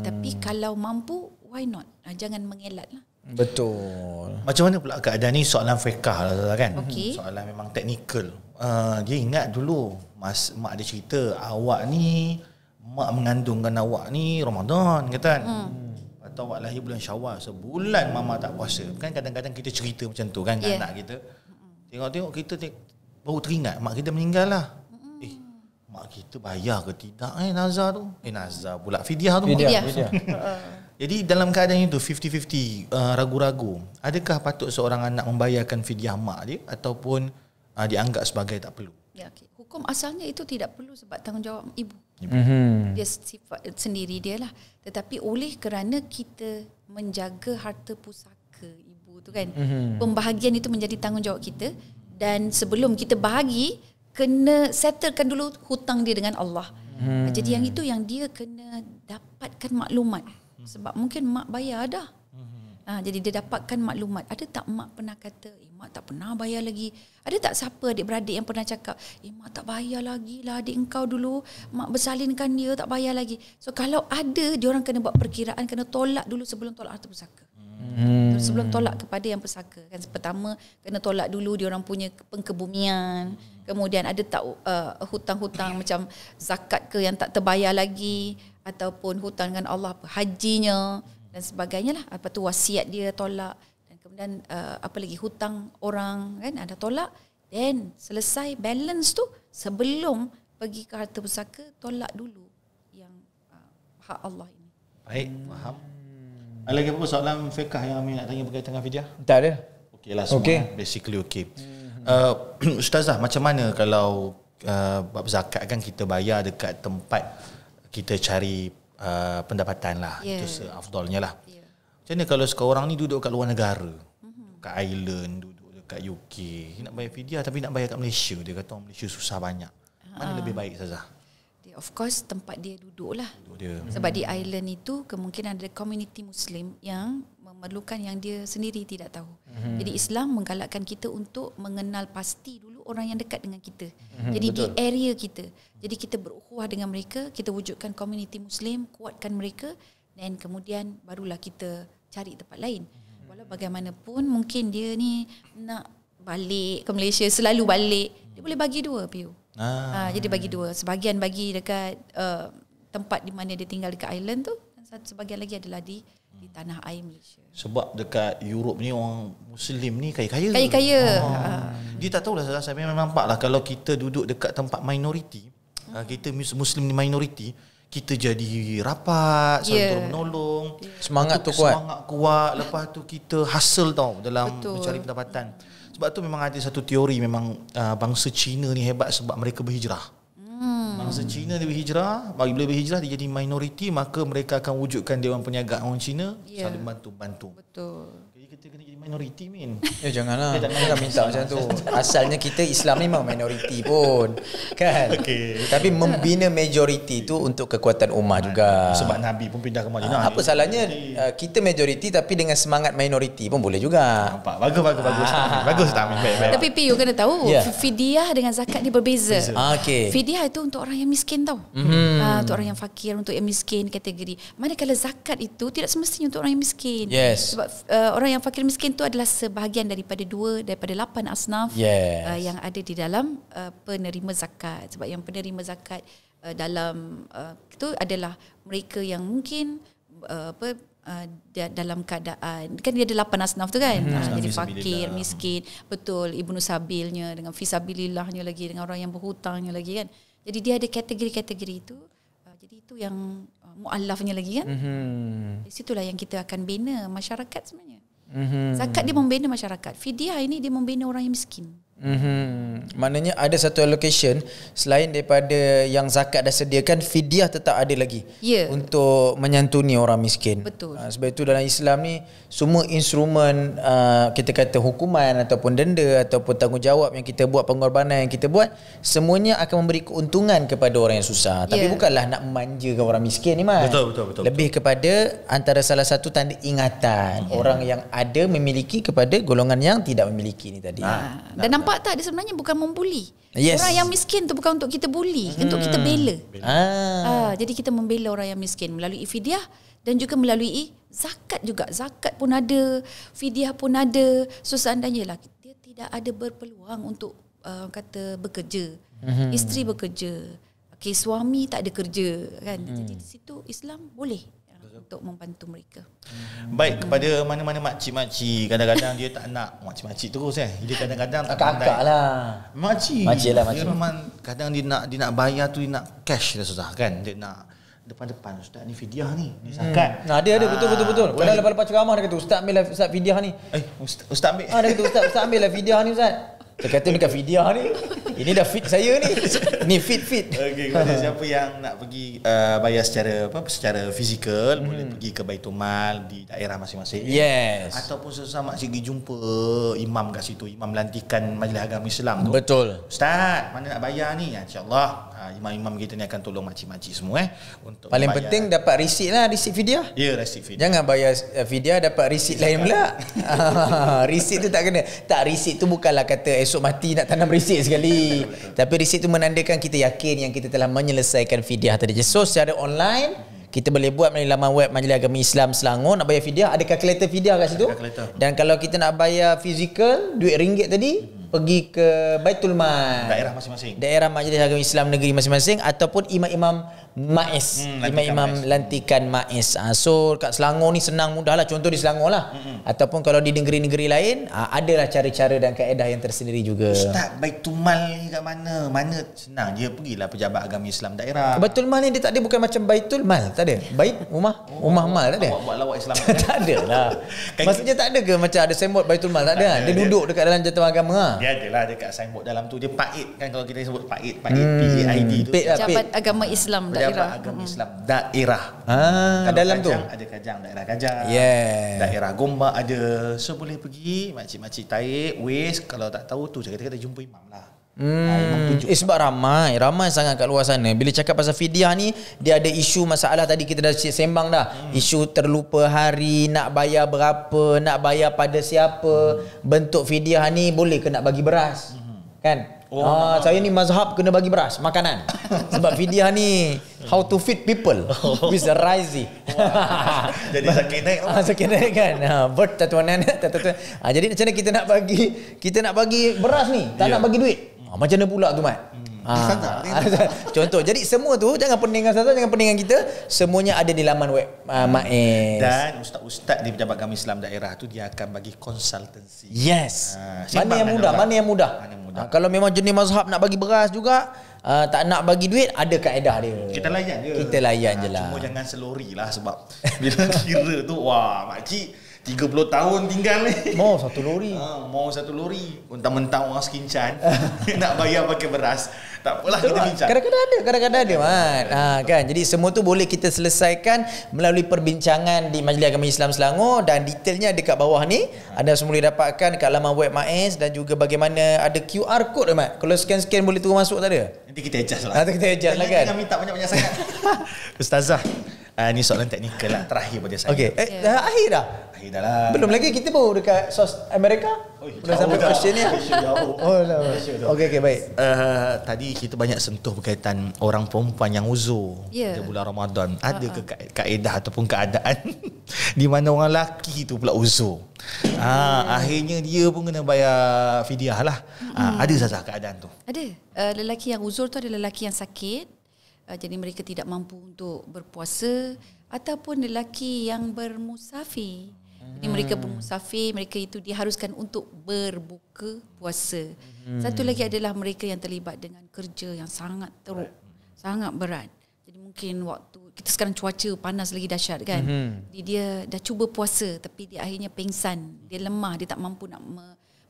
Tapi kalau mampu, why not? Jangan mengelak lah. Betul. Macam mana pula keadaan ni soalan fiqah lah kan? Okay. Soalan memang teknikal. Dia ingat dulu mak ada cerita, awak ni, mak mengandungkan awak ni Ramadan kata kan. Atau awak lahir bulan Syawal, sebulan mama tak puasa. Kan kadang-kadang kita cerita macam tu kan dengan anak kita. Tengok-tengok kita baru teringat mak kita meninggal lah. Mak kita bayar ke tidak nazar tu? Nazar pula fidyah tu. Fidyah. Jadi dalam keadaan itu 50-50, ragu-ragu, adakah patut seorang anak membayarkan fidyah mak dia ataupun dianggap sebagai tak perlu? Ya, okay. Hukum asalnya itu tidak perlu sebab tanggungjawab ibu. Dia sifat sendiri dia lah. Tetapi oleh kerana kita menjaga harta pusaka ibu tu kan, pembahagian itu menjadi tanggungjawab kita. Dan sebelum kita bahagi, kena settlekan dulu hutang dia dengan Allah. Jadi yang itu yang dia kena dapatkan maklumat. Sebab mungkin mak bayar dah. Jadi dia dapatkan maklumat. Ada tak mak pernah kata, mak tak pernah bayar lagi? Ada tak siapa adik-beradik yang pernah cakap, mak tak bayar lagi lah adik engkau dulu, mak bersalinkan dia tak bayar lagi. So kalau ada, dia orang kena buat perkiraan, kena tolak dulu sebelum tolak harta pusaka. Sebelum tolak kepada yang pesaka kan, pertama kena tolak dulu dia orang punya pengkebumian, kemudian ada tak hutang-hutang macam zakat ke yang tak terbayar lagi, ataupun hutang dengan Allah, hajinya dan sebagainya lah. Lepas tu wasiat dia tolak, dan kemudian apa lagi, hutang orang kan ada tolak. Dan selesai balance tu, sebelum pergi ke harta pusaka, tolak dulu yang hak Allah ini. Baik, faham. Ada lagi apa soalan fiqh yang Amin nak tanya berkaitan dengan fidyah? Tak ada. Okey lah semua. Okey. Basically okey. Ustazah, macam mana kalau bab zakat kan kita bayar dekat tempat kita cari pendapatan lah. Itu seafdalnya lah. Macam mana kalau sekarang ni duduk kat luar negara, kat Ireland, duduk dekat UK, nak bayar fidyah tapi nak bayar kat Malaysia, dia kata orang Malaysia susah banyak. Mana lebih baik Ustazah? Of course tempat dia duduk lah. Dia. Sebab di Ireland itu kemungkinan ada community Muslim yang memerlukan yang dia sendiri tidak tahu. Jadi Islam menggalakkan kita untuk mengenal pasti dulu orang yang dekat dengan kita. Jadi betul. Di area kita. Jadi kita berukhuwah dengan mereka, kita wujudkan community Muslim, kuatkan mereka, dan kemudian barulah kita cari tempat lain. Walau bagaimanapun mungkin dia ni nak balik ke Malaysia, selalu balik, dia boleh bagi dua PU. Jadi bagi dua. Sebahagian bagi dekat tempat di mana dia tinggal dekat Ireland tu, dan sebahagian lagi adalah di tanah air Malaysia. Sebab dekat Europe ni orang Muslim ni kaya-kaya. Dia tak tahulah, saya memang nampak lah kalau kita duduk dekat tempat minoriti, kita Muslim ni minoriti, kita jadi rapat, saling tolong menolong, Semangat tu kuat. Semangat kuat. Lepas tu kita hustle tau dalam mencari pendapatan. Sebab tu memang ada satu teori, memang bangsa Cina ni hebat sebab mereka berhijrah. Bangsa Cina dia berhijrah, bila berhijrah dia jadi minoriti, maka mereka akan wujudkan Dewan Perniagaan orang Cina, saling bantu-bantu. Betul. Jadi kita kena jadi minoriti, Min. Janganlah. Jangan minta macam tu. Asalnya kita Islam ni memang minoriti pun. Kan? Tapi membina majoriti tu untuk kekuatan ummah juga. Sebab Nabi pun pindah ke Madinah. Apa salahnya kita majoriti tapi dengan semangat minoriti pun boleh juga. Nampak? Bagus. Bagus tak, Min? Baik. Tapi PU kena tahu, fidyah dengan zakat ni berbeza. Fidyah itu untuk orang yang miskin tau. Untuk orang yang fakir, untuk yang miskin kategori. Manakala zakat itu tidak semestinya untuk orang yang miskin. Sebab orang yang fakir miskin itu adalah sebahagian daripada 8 asnaf yang ada di dalam penerima zakat. Sebab yang penerima zakat dalam itu adalah mereka yang mungkin dalam keadaan, kan dia ada 8 asnaf tu kan, jadi fakir, miskin, betul, ibnu sabilnya, dengan fisabilillahnya lagi, dengan orang yang berhutangnya lagi kan. Jadi dia ada kategori-kategori itu. Jadi itu yang mu'allafnya lagi kan. Di situlah yang kita akan bina masyarakat sebenarnya. Zakat dia membina masyarakat. Fidyah ini dia membina orang yang miskin. Maknanya ada satu allocation selain daripada yang zakat dah sediakan, fidyah tetap ada lagi untuk menyantuni orang miskin. Betul. Sebab itu dalam Islam ni semua instrumen kita kata hukuman ataupun denda ataupun tanggungjawab yang kita buat, pengorbanan yang kita buat, semuanya akan memberi keuntungan kepada orang yang susah. Tapi bukanlah nak memanjakan orang miskin ni, Mas. Betul. Lebih kepada antara salah satu tanda ingatan orang yang ada memiliki kepada golongan yang tidak memiliki ni tadi. Dan nampak tak, dia sebenarnya bukan membuli. Orang yang miskin tu bukan untuk kita bully, untuk kita bela. Jadi kita membela orang yang miskin melalui fidyah dan juga melalui zakat juga. Zakat pun ada, fidyah pun ada. So seandainya lah dia tidak ada berpeluang untuk kata bekerja, isteri bekerja, suami tak ada kerja kan. Jadi di situ Islam boleh untuk membantu mereka. Baik, kepada mana-mana makcik-makcik, kadang-kadang dia tak nak makcik-makcik terus dia kadang-kadang tak pandai. Kakak lah. Makcik lah. Dia memang kadang dia nak bayar tu, dia nak cash dah susah kan. Dia nak depan-depan, ustaz ni fidyah ni zakat. Ada betul. Kadang lepas ceramah dia kata, ustaz ambil lah ustaz fidyah ni. Ustaz ambil. Dia kata ustaz ambil lah fidyah ni ustaz. Dia kata ni kan fidyah ni. Ini dah fit saya ni. Ni fit. Okey, kepada siapa yang nak pergi bayar secara fizikal, boleh pergi ke Baitul Mal di daerah masing-masing. Ataupun sesama makcik pergi jumpa imam kat situ, imam lantikan Majlis Agama Islam tu. Betul. Ustaz, mana nak bayar ni? Insya-Allah imam-imam kita ni akan tolong makcik-makcik semua untuk paling bayar. penting dapat resit lah, resit fidyah. Resit fidyah. Jangan bayar fidyah dapat resit lain pula. Resit tu tak kena. Tak, resit tu bukanlah kata esok mati nak tanam resit sekali. Tapi resit tu menandakan kita yakin yang kita telah menyelesaikan fidyah tadi. So secara online kita boleh buat melalui laman web Majlis Agama Islam Selangor. Nak bayar fidyah, ada kalkulator fidyah kat situ. Dan kalau kita nak bayar fizikal, duit ringgit tadi, pergi ke Baitul Mal, daerah masing-masing, daerah Majlis Agama Islam negeri masing-masing, ataupun imam-imam MAIS, imam-imam lantikan MAIS. So kat Selangor ni senang mudah lah. Contoh di Selangor lah. Ataupun kalau di negeri-negeri lain, adalah cara-cara dan kaedah yang tersendiri juga. Ustaz, Baitul Mal ni kat mana? Mana senang je, pergilah pejabat agama Islam daerah. Baitul Mal ni dia tak ada, bukan macam Baitul Mal, tak ada. Bait rumah mal tak ada. Awak buat lawak Islam. Tak ada lah. Maksudnya tak ada ke macam ada signboard Baitul Mal? Tak ada. Dia duduk dekat dalam jatuh agama lah. Dia adalah dekat signboard dalam tu. Dia PAID kan, kalau kita sebut PAID PAID tu. Pejabat Agama Islam daerah. Pejabat Agama Islam daerah. Dalam Kajang, tu ada Kajang, daerah Kajang. Daerah Gombak ada. So boleh pergi makcik-makcik Taib, West, kalau tak tahu tu saya kata jumpa imam lah. Sebab ramai sangat kat luar sana. Bila cakap pasal fidyah ni, dia ada isu masalah tadi kita dah sembang dah. Isu terlupa hari, nak bayar berapa, nak bayar pada siapa. Bentuk fidyah ni boleh ke nak bagi beras? Kan? Saya ni mazhab kena bagi beras, makanan. Sebab fidyah ni how to feed people with the rising. Jadi sakit naik. Sakit naik kan. Bird tatuanan. Jadi macam mana kita nak bagi beras ni, tak nak bagi duit. Macam mana pula tu, Mat? Contoh. Jadi semua tu jangan pening dengan saya, jangan pening dengan kita. Semuanya ada di laman web MAIS. Dan ustaz-ustaz di pejabat agama Islam daerah tu dia akan bagi konsultansi. Yes. Mana yang mudah? Kalau memang jenis mazhab nak bagi beras juga, tak nak bagi duit, ada kaedah dia. Kita layan je. lah. Cuma jangan selori lah, sebab bila kira tu, wah makcik 30 tahun tinggal ni. Mau satu lori. Mau satu lori. Mentang-mentang orang sekincan nak bayar pakai beras. Tak apalah, kita bincang. Kadang-kadang ada, Mat. Kan? Jadi semua tu boleh kita selesaikan melalui perbincangan di Majlis Agama Islam Selangor, dan detailnya dekat bawah ni. Anda semua boleh dapatkan kat laman web MAIS, dan juga bagaimana ada QR code, Mat. Kalau scan boleh turun masuk, tak ada? Nanti kita adjust lah. Jangan minta banyak-banyak sangat. Ustazah, ni soalan teknikal lah, terakhir pada saya. Okey, dah akhir dah? Akhir dah lah. Belum lagi, kita baru dekat sos Amerika. Belum sampai question ni. Okey, baik. Tadi kita banyak sentuh berkaitan orang perempuan yang uzur di bulan Ramadan. Ada ke kaedah ataupun keadaan di mana orang lelaki tu pula uzur? Akhirnya dia pun kena bayar fidyah lah. Ada saja keadaan tu? Ada. Lelaki yang uzur tu adalah lelaki yang sakit. Jadi mereka tidak mampu untuk berpuasa, ataupun lelaki yang bermusafir. Jadi mereka bermusafir, mereka itu diharuskan untuk berbuka puasa. Satu lagi adalah mereka yang terlibat dengan kerja yang sangat teruk, sangat berat. Jadi mungkin waktu kita sekarang cuaca panas lagi dahsyat kan. Jadi dia dah cuba puasa tapi dia akhirnya pengsan, dia lemah, dia tak mampu nak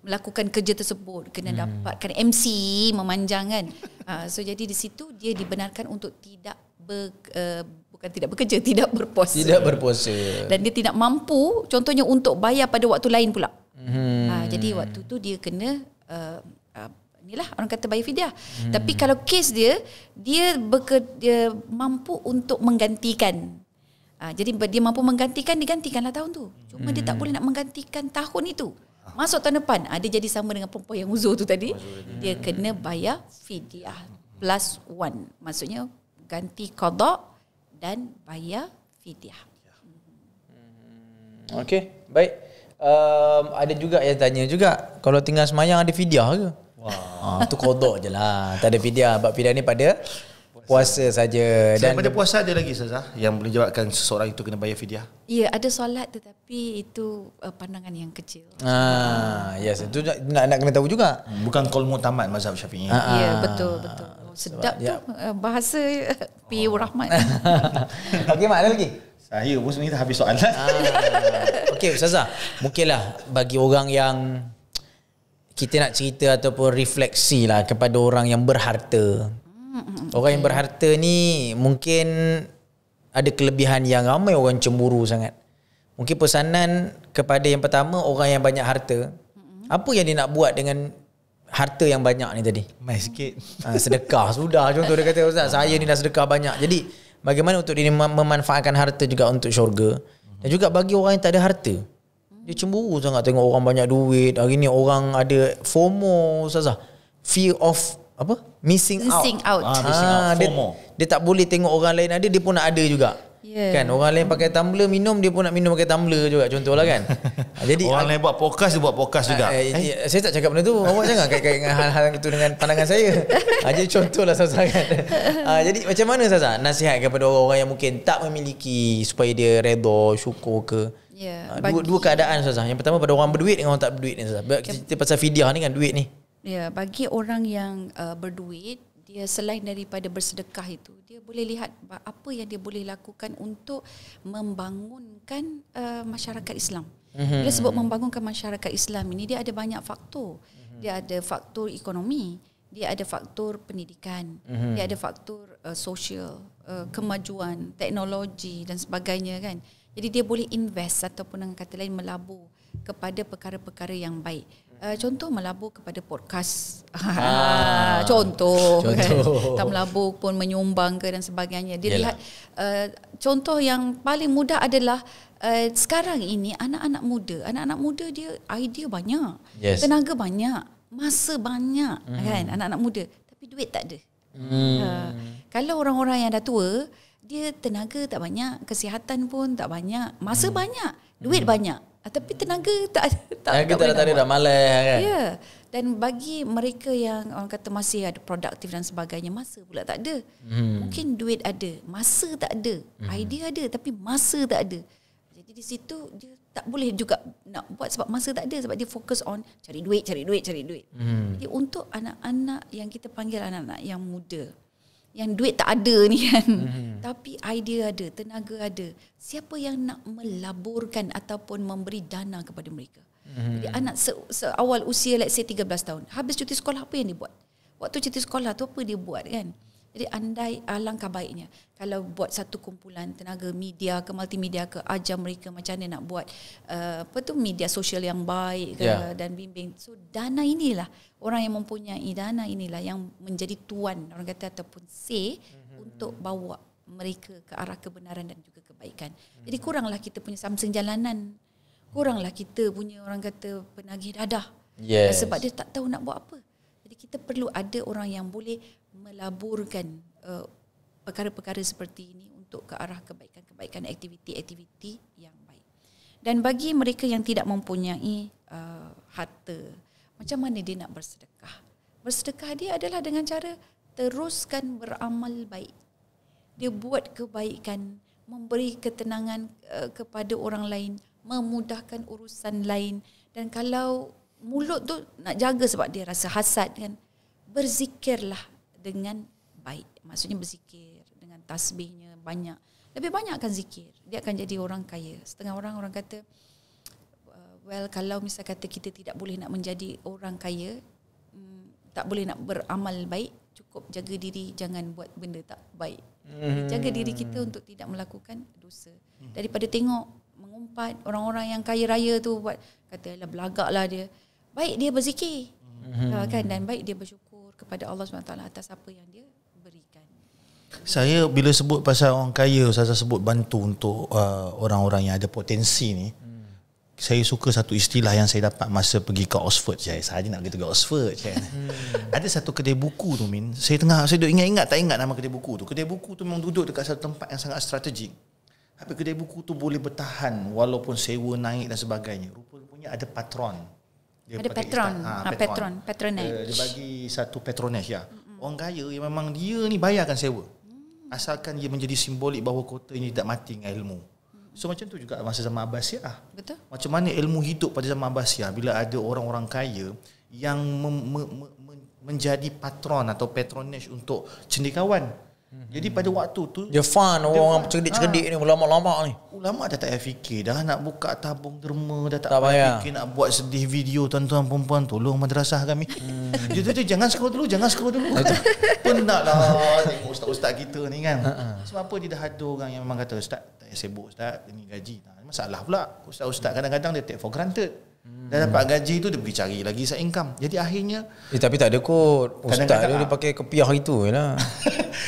melakukan kerja tersebut, kena dapatkan MC memanjang kan. So jadi di situ dia dibenarkan untuk tidak berpuasa. Tidak berpuasa. Dan dia tidak mampu contohnya untuk bayar pada waktu lain pula. Jadi waktu tu dia kena inilah orang kata bayar fidyah. Tapi kalau kes dia mampu untuk menggantikan. Jadi dia mampu menggantikan, digantikanlah tahun tu. Cuma dia tak boleh nak menggantikan tahun itu. Masuk tahun depan, dia jadi sama dengan perempuan yang uzur tu tadi. Dia kena bayar fidyah plus one. Maksudnya ganti qada dan bayar fidyah. Okey, baik. Ada juga yang tanya juga, kalau tinggal semayang ada fidyah ke? Tu qada je lah. Tak ada fidyah. Sebab fidyah ni pada puasa saja. Dan pada puasa ada lagi Ustazah yang boleh jawabkan seseorang itu kena bayar fidyah? Ya, ada solat tetapi itu pandangan yang kecil. Yes, itu nak kena tahu juga. Bukan qaul mu'tamad mazhab Syafi'i. Ya, betul. Sedap tu bahasa P.U. Rahmat. Okey, Mak, ada lagi? Saya pun sebenarnya dah habis soalan. Okey, Ustazah, mungkinlah bagi orang yang kita nak cerita ataupun refleksi lah kepada orang yang berharta. Orang yang berharta ni mungkin ada kelebihan yang ramai orang cemburu sangat. Mungkin pesanan kepada yang pertama, orang yang banyak harta, apa yang dia nak buat dengan harta yang banyak ni tadi? Mai sikit. Sedekah sudah. Contoh dia kata, Ustaz, saya ni dah sedekah banyak. Jadi bagaimana untuk dia memanfaatkan harta juga untuk syurga? Dan juga bagi orang yang tak ada harta, dia cemburu sangat tengok orang banyak duit. Hari ni orang ada FOMO, Ustazah. Fear of missing out. Missing out, FOMO. Dia tak boleh tengok orang lain ada, dia pun nak ada juga. Kan orang lain pakai tumbler minum, dia pun nak minum pakai tumbler juga, contohlah kan. Jadi orang lain buat podcast, dia buat podcast juga. Saya tak cakap benda tu. Awak jangan kait-kait dengan hal-hal itu dengan pandangan saya. Jadi contohlah Sasa kan. Jadi macam mana Sasa nasihat kepada orang-orang yang mungkin tak memiliki supaya dia redha, syukur ke? Dua keadaan Sasa. Yang pertama pada orang berduit dengan orang tak berduit ni Sasa. Kita pasal fidyah ni kan, duit ni. Bagi orang yang berduit, dia selain daripada bersedekah itu, dia boleh lihat apa yang dia boleh lakukan untuk membangunkan masyarakat Islam. Bila sebut membangunkan masyarakat Islam ini, dia ada banyak faktor. Dia ada faktor ekonomi, dia ada faktor pendidikan, dia ada faktor sosial, kemajuan, teknologi dan sebagainya kan. Jadi dia boleh invest ataupun dengan kata lain melabur kepada perkara-perkara yang baik. Contoh melabur kepada podcast. Contoh. Kan? Tak melabur pun menyumbang ke dan sebagainya. Dia lihat contoh yang paling mudah adalah sekarang ini anak-anak muda dia idea banyak, tenaga banyak, masa banyak kan anak-anak muda, tapi duit tak ada. Kalau orang-orang yang dah tua, dia tenaga tak banyak, kesihatan pun tak banyak, masa banyak, duit banyak, tapi tenaga tak ada, dah malas kan. Dan bagi mereka yang orang kata masih ada produktif dan sebagainya, masa pula tak ada. Mungkin duit ada, masa tak ada. Idea ada tapi masa tak ada. Jadi di situ dia tak boleh juga nak buat sebab masa tak ada, sebab dia fokus on cari duit. Jadi untuk anak-anak yang kita panggil anak-anak yang muda, yang duit tak ada ni kan, tapi idea ada, tenaga ada, siapa yang nak melaburkan ataupun memberi dana kepada mereka? Jadi anak seawal usia let's say 13 tahun, habis cuti sekolah, apa yang dia buat? Waktu cuti sekolah tu apa dia buat kan? Jadi andai alangkah baiknya kalau buat satu kumpulan tenaga media ke multimedia ke, ajar mereka macam mana nak buat media sosial yang baik ke, dan bimbing. So dana inilah, orang yang mempunyai dana inilah yang menjadi tuan, orang kata, ataupun say untuk bawa mereka ke arah kebenaran dan juga kebaikan. Jadi kuranglah kita punya Samsung jalanan, kuranglah kita punya orang kata penagih dadah, sebab dia tak tahu nak buat apa. Jadi kita perlu ada orang yang boleh melaburkan perkara-perkara seperti ini untuk ke arah kebaikan-kebaikan, aktiviti-aktiviti yang baik. Dan bagi mereka yang tidak mempunyai harta, macam mana dia nak bersedekah? Bersedekah dia adalah dengan cara teruskan beramal baik. Dia buat kebaikan, memberi ketenangan kepada orang lain, memudahkan urusan lain. Dan kalau mulut tu nak jaga sebab dia rasa hasad kan, berzikirlah dengan baik. Maksudnya berzikir dengan tasbihnya banyak. Lebih banyakkan zikir, dia akan jadi orang kaya. Setengah orang kata, kalau misal kata kita tidak boleh nak menjadi orang kaya, tak boleh nak beramal baik, cukup jaga diri, jangan buat benda tak baik. Jaga diri kita untuk tidak melakukan dosa. Daripada tengok mengumpat orang-orang yang kaya raya tu buat, kata belagaklah dia. Baik dia berzikir, kan, dan baik dia bersyukur kepada Allah SWT atas apa yang dia berikan. Saya bila sebut pasal orang kaya, saya sebut bantu untuk orang-orang yang ada potensi ni. Saya suka satu istilah yang saya dapat masa pergi ke Oxford. Saya nak pergi ke Oxford. Ada satu kedai buku tu, Min. Saya duk ingat-ingat, tak ingat nama kedai buku tu. Kedai buku tu memang duduk dekat satu tempat yang sangat strategik. Tapi kedai buku tu boleh bertahan walaupun sewa naik dan sebagainya. Rupanya ada patron. Dia ada patronage. Dia bagi satu patronage Orang kaya yang memang dia ni bayarkan sewa. Asalkan dia menjadi simbolik bahawa kota ini tidak mati dengan ilmu. So macam tu juga masa zaman Abbasiyah. Betul. Macam mana ilmu hidup pada zaman Abbasiyah bila ada orang-orang kaya yang menjadi patron atau patronage untuk cendekiawan. Jadi pada waktu tu dia fun orang cerdik-cerdik ni, ulama-ulama ni. Ulama dah tak payah fikir dah nak buka tabung derma, dah tak payah fikir nak buat sedih video tuan-tuan perempuan, tolong madrasah kami. Dia jangan scroll dulu. Penatlah tengok ustaz-ustaz kita ni kan. Sebab apa dia dah ada orang yang memang kata, ustaz tak payah sibuk ustaz, ini gaji. Masalah pula ustaz-ustaz kadang-kadang dia take for granted. Dah dapat gaji tu dia pergi cari lagi side income. Jadi akhirnya tapi tak ada kot. Ustaz dia pakai kepiah itu jelah.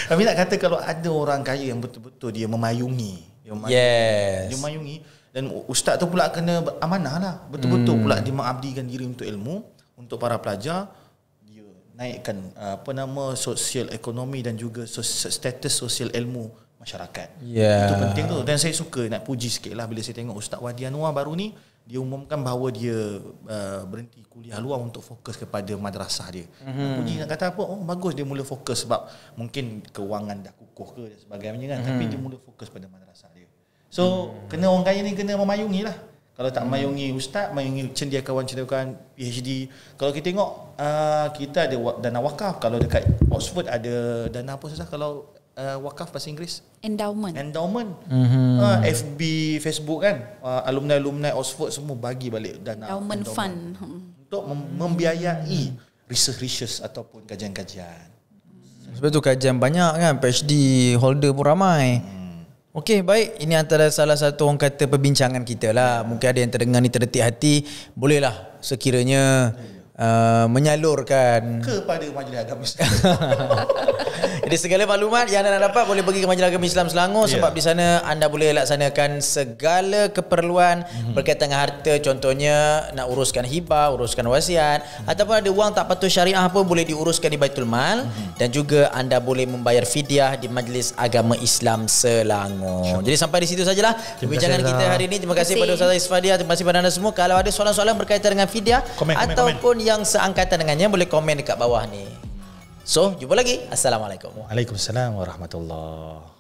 Kami nak kata kalau ada orang kaya yang betul-betul dia memayungi. Dia memayungi. Dan ustaz tu pula kena amanah lah. Betul-betul pula dia mengabdikan diri untuk ilmu, untuk para pelajar. Dia naikkan sosial ekonomi dan juga status sosial ilmu masyarakat. Ya. Itu penting tu. Dan saya suka nak puji sikit lah bila saya tengok Ustaz Wadi Anwar baru ni, dia umumkan bahawa dia berhenti kuliah luar untuk fokus kepada madrasah dia. Puji nak kata apa? Oh bagus dia mula fokus sebab mungkin kewangan dah kukuh ke dan sebagainya kan. Tapi dia mula fokus pada madrasah dia. So kena orang kaya ni kena memayungi lah. Kalau tak mayungi ustaz, mayungi cendekiawan PhD. Kalau kita tengok kita ada dana wakaf. Kalau dekat Oxford ada dana apa saja kalau wakaf bahasa Inggeris? Endowment. FB, Facebook kan, alumni Oxford semua bagi balik dana Endowment fund untuk membiayai research ataupun kajian-kajian. Sebab tu kajian banyak kan, PhD holder pun ramai. Okey, baik. Ini antara salah satu orang kata perbincangan kita lah. Mungkin ada yang terdengar ni terdetik hati, bolehlah sekiranya menyalurkan kepada Majlis Agama Islam. Jadi segala maklumat yang anda nak dapat boleh pergi ke Majlis Agama Islam Selangor, sebab di sana anda boleh laksanakan segala keperluan berkaitan dengan harta. Contohnya nak uruskan hibah, uruskan wasiat, ataupun ada wang tak patuh syariah pun boleh diuruskan di Baitul Mal. Dan juga anda boleh membayar fidyah di Majlis Agama Islam Selangor. Jadi sampai di situ sajalah perbincangan kita hari ini. Terima kasih kepada Ustazah Isfadia, terima kasih kepada anda semua. Kalau ada soalan-soalan berkaitan dengan fidyah ataupun yang seangkatan dengannya, boleh komen dekat bawah ni. So, jumpa lagi. Assalamualaikum. Waalaikumsalam warahmatullahi.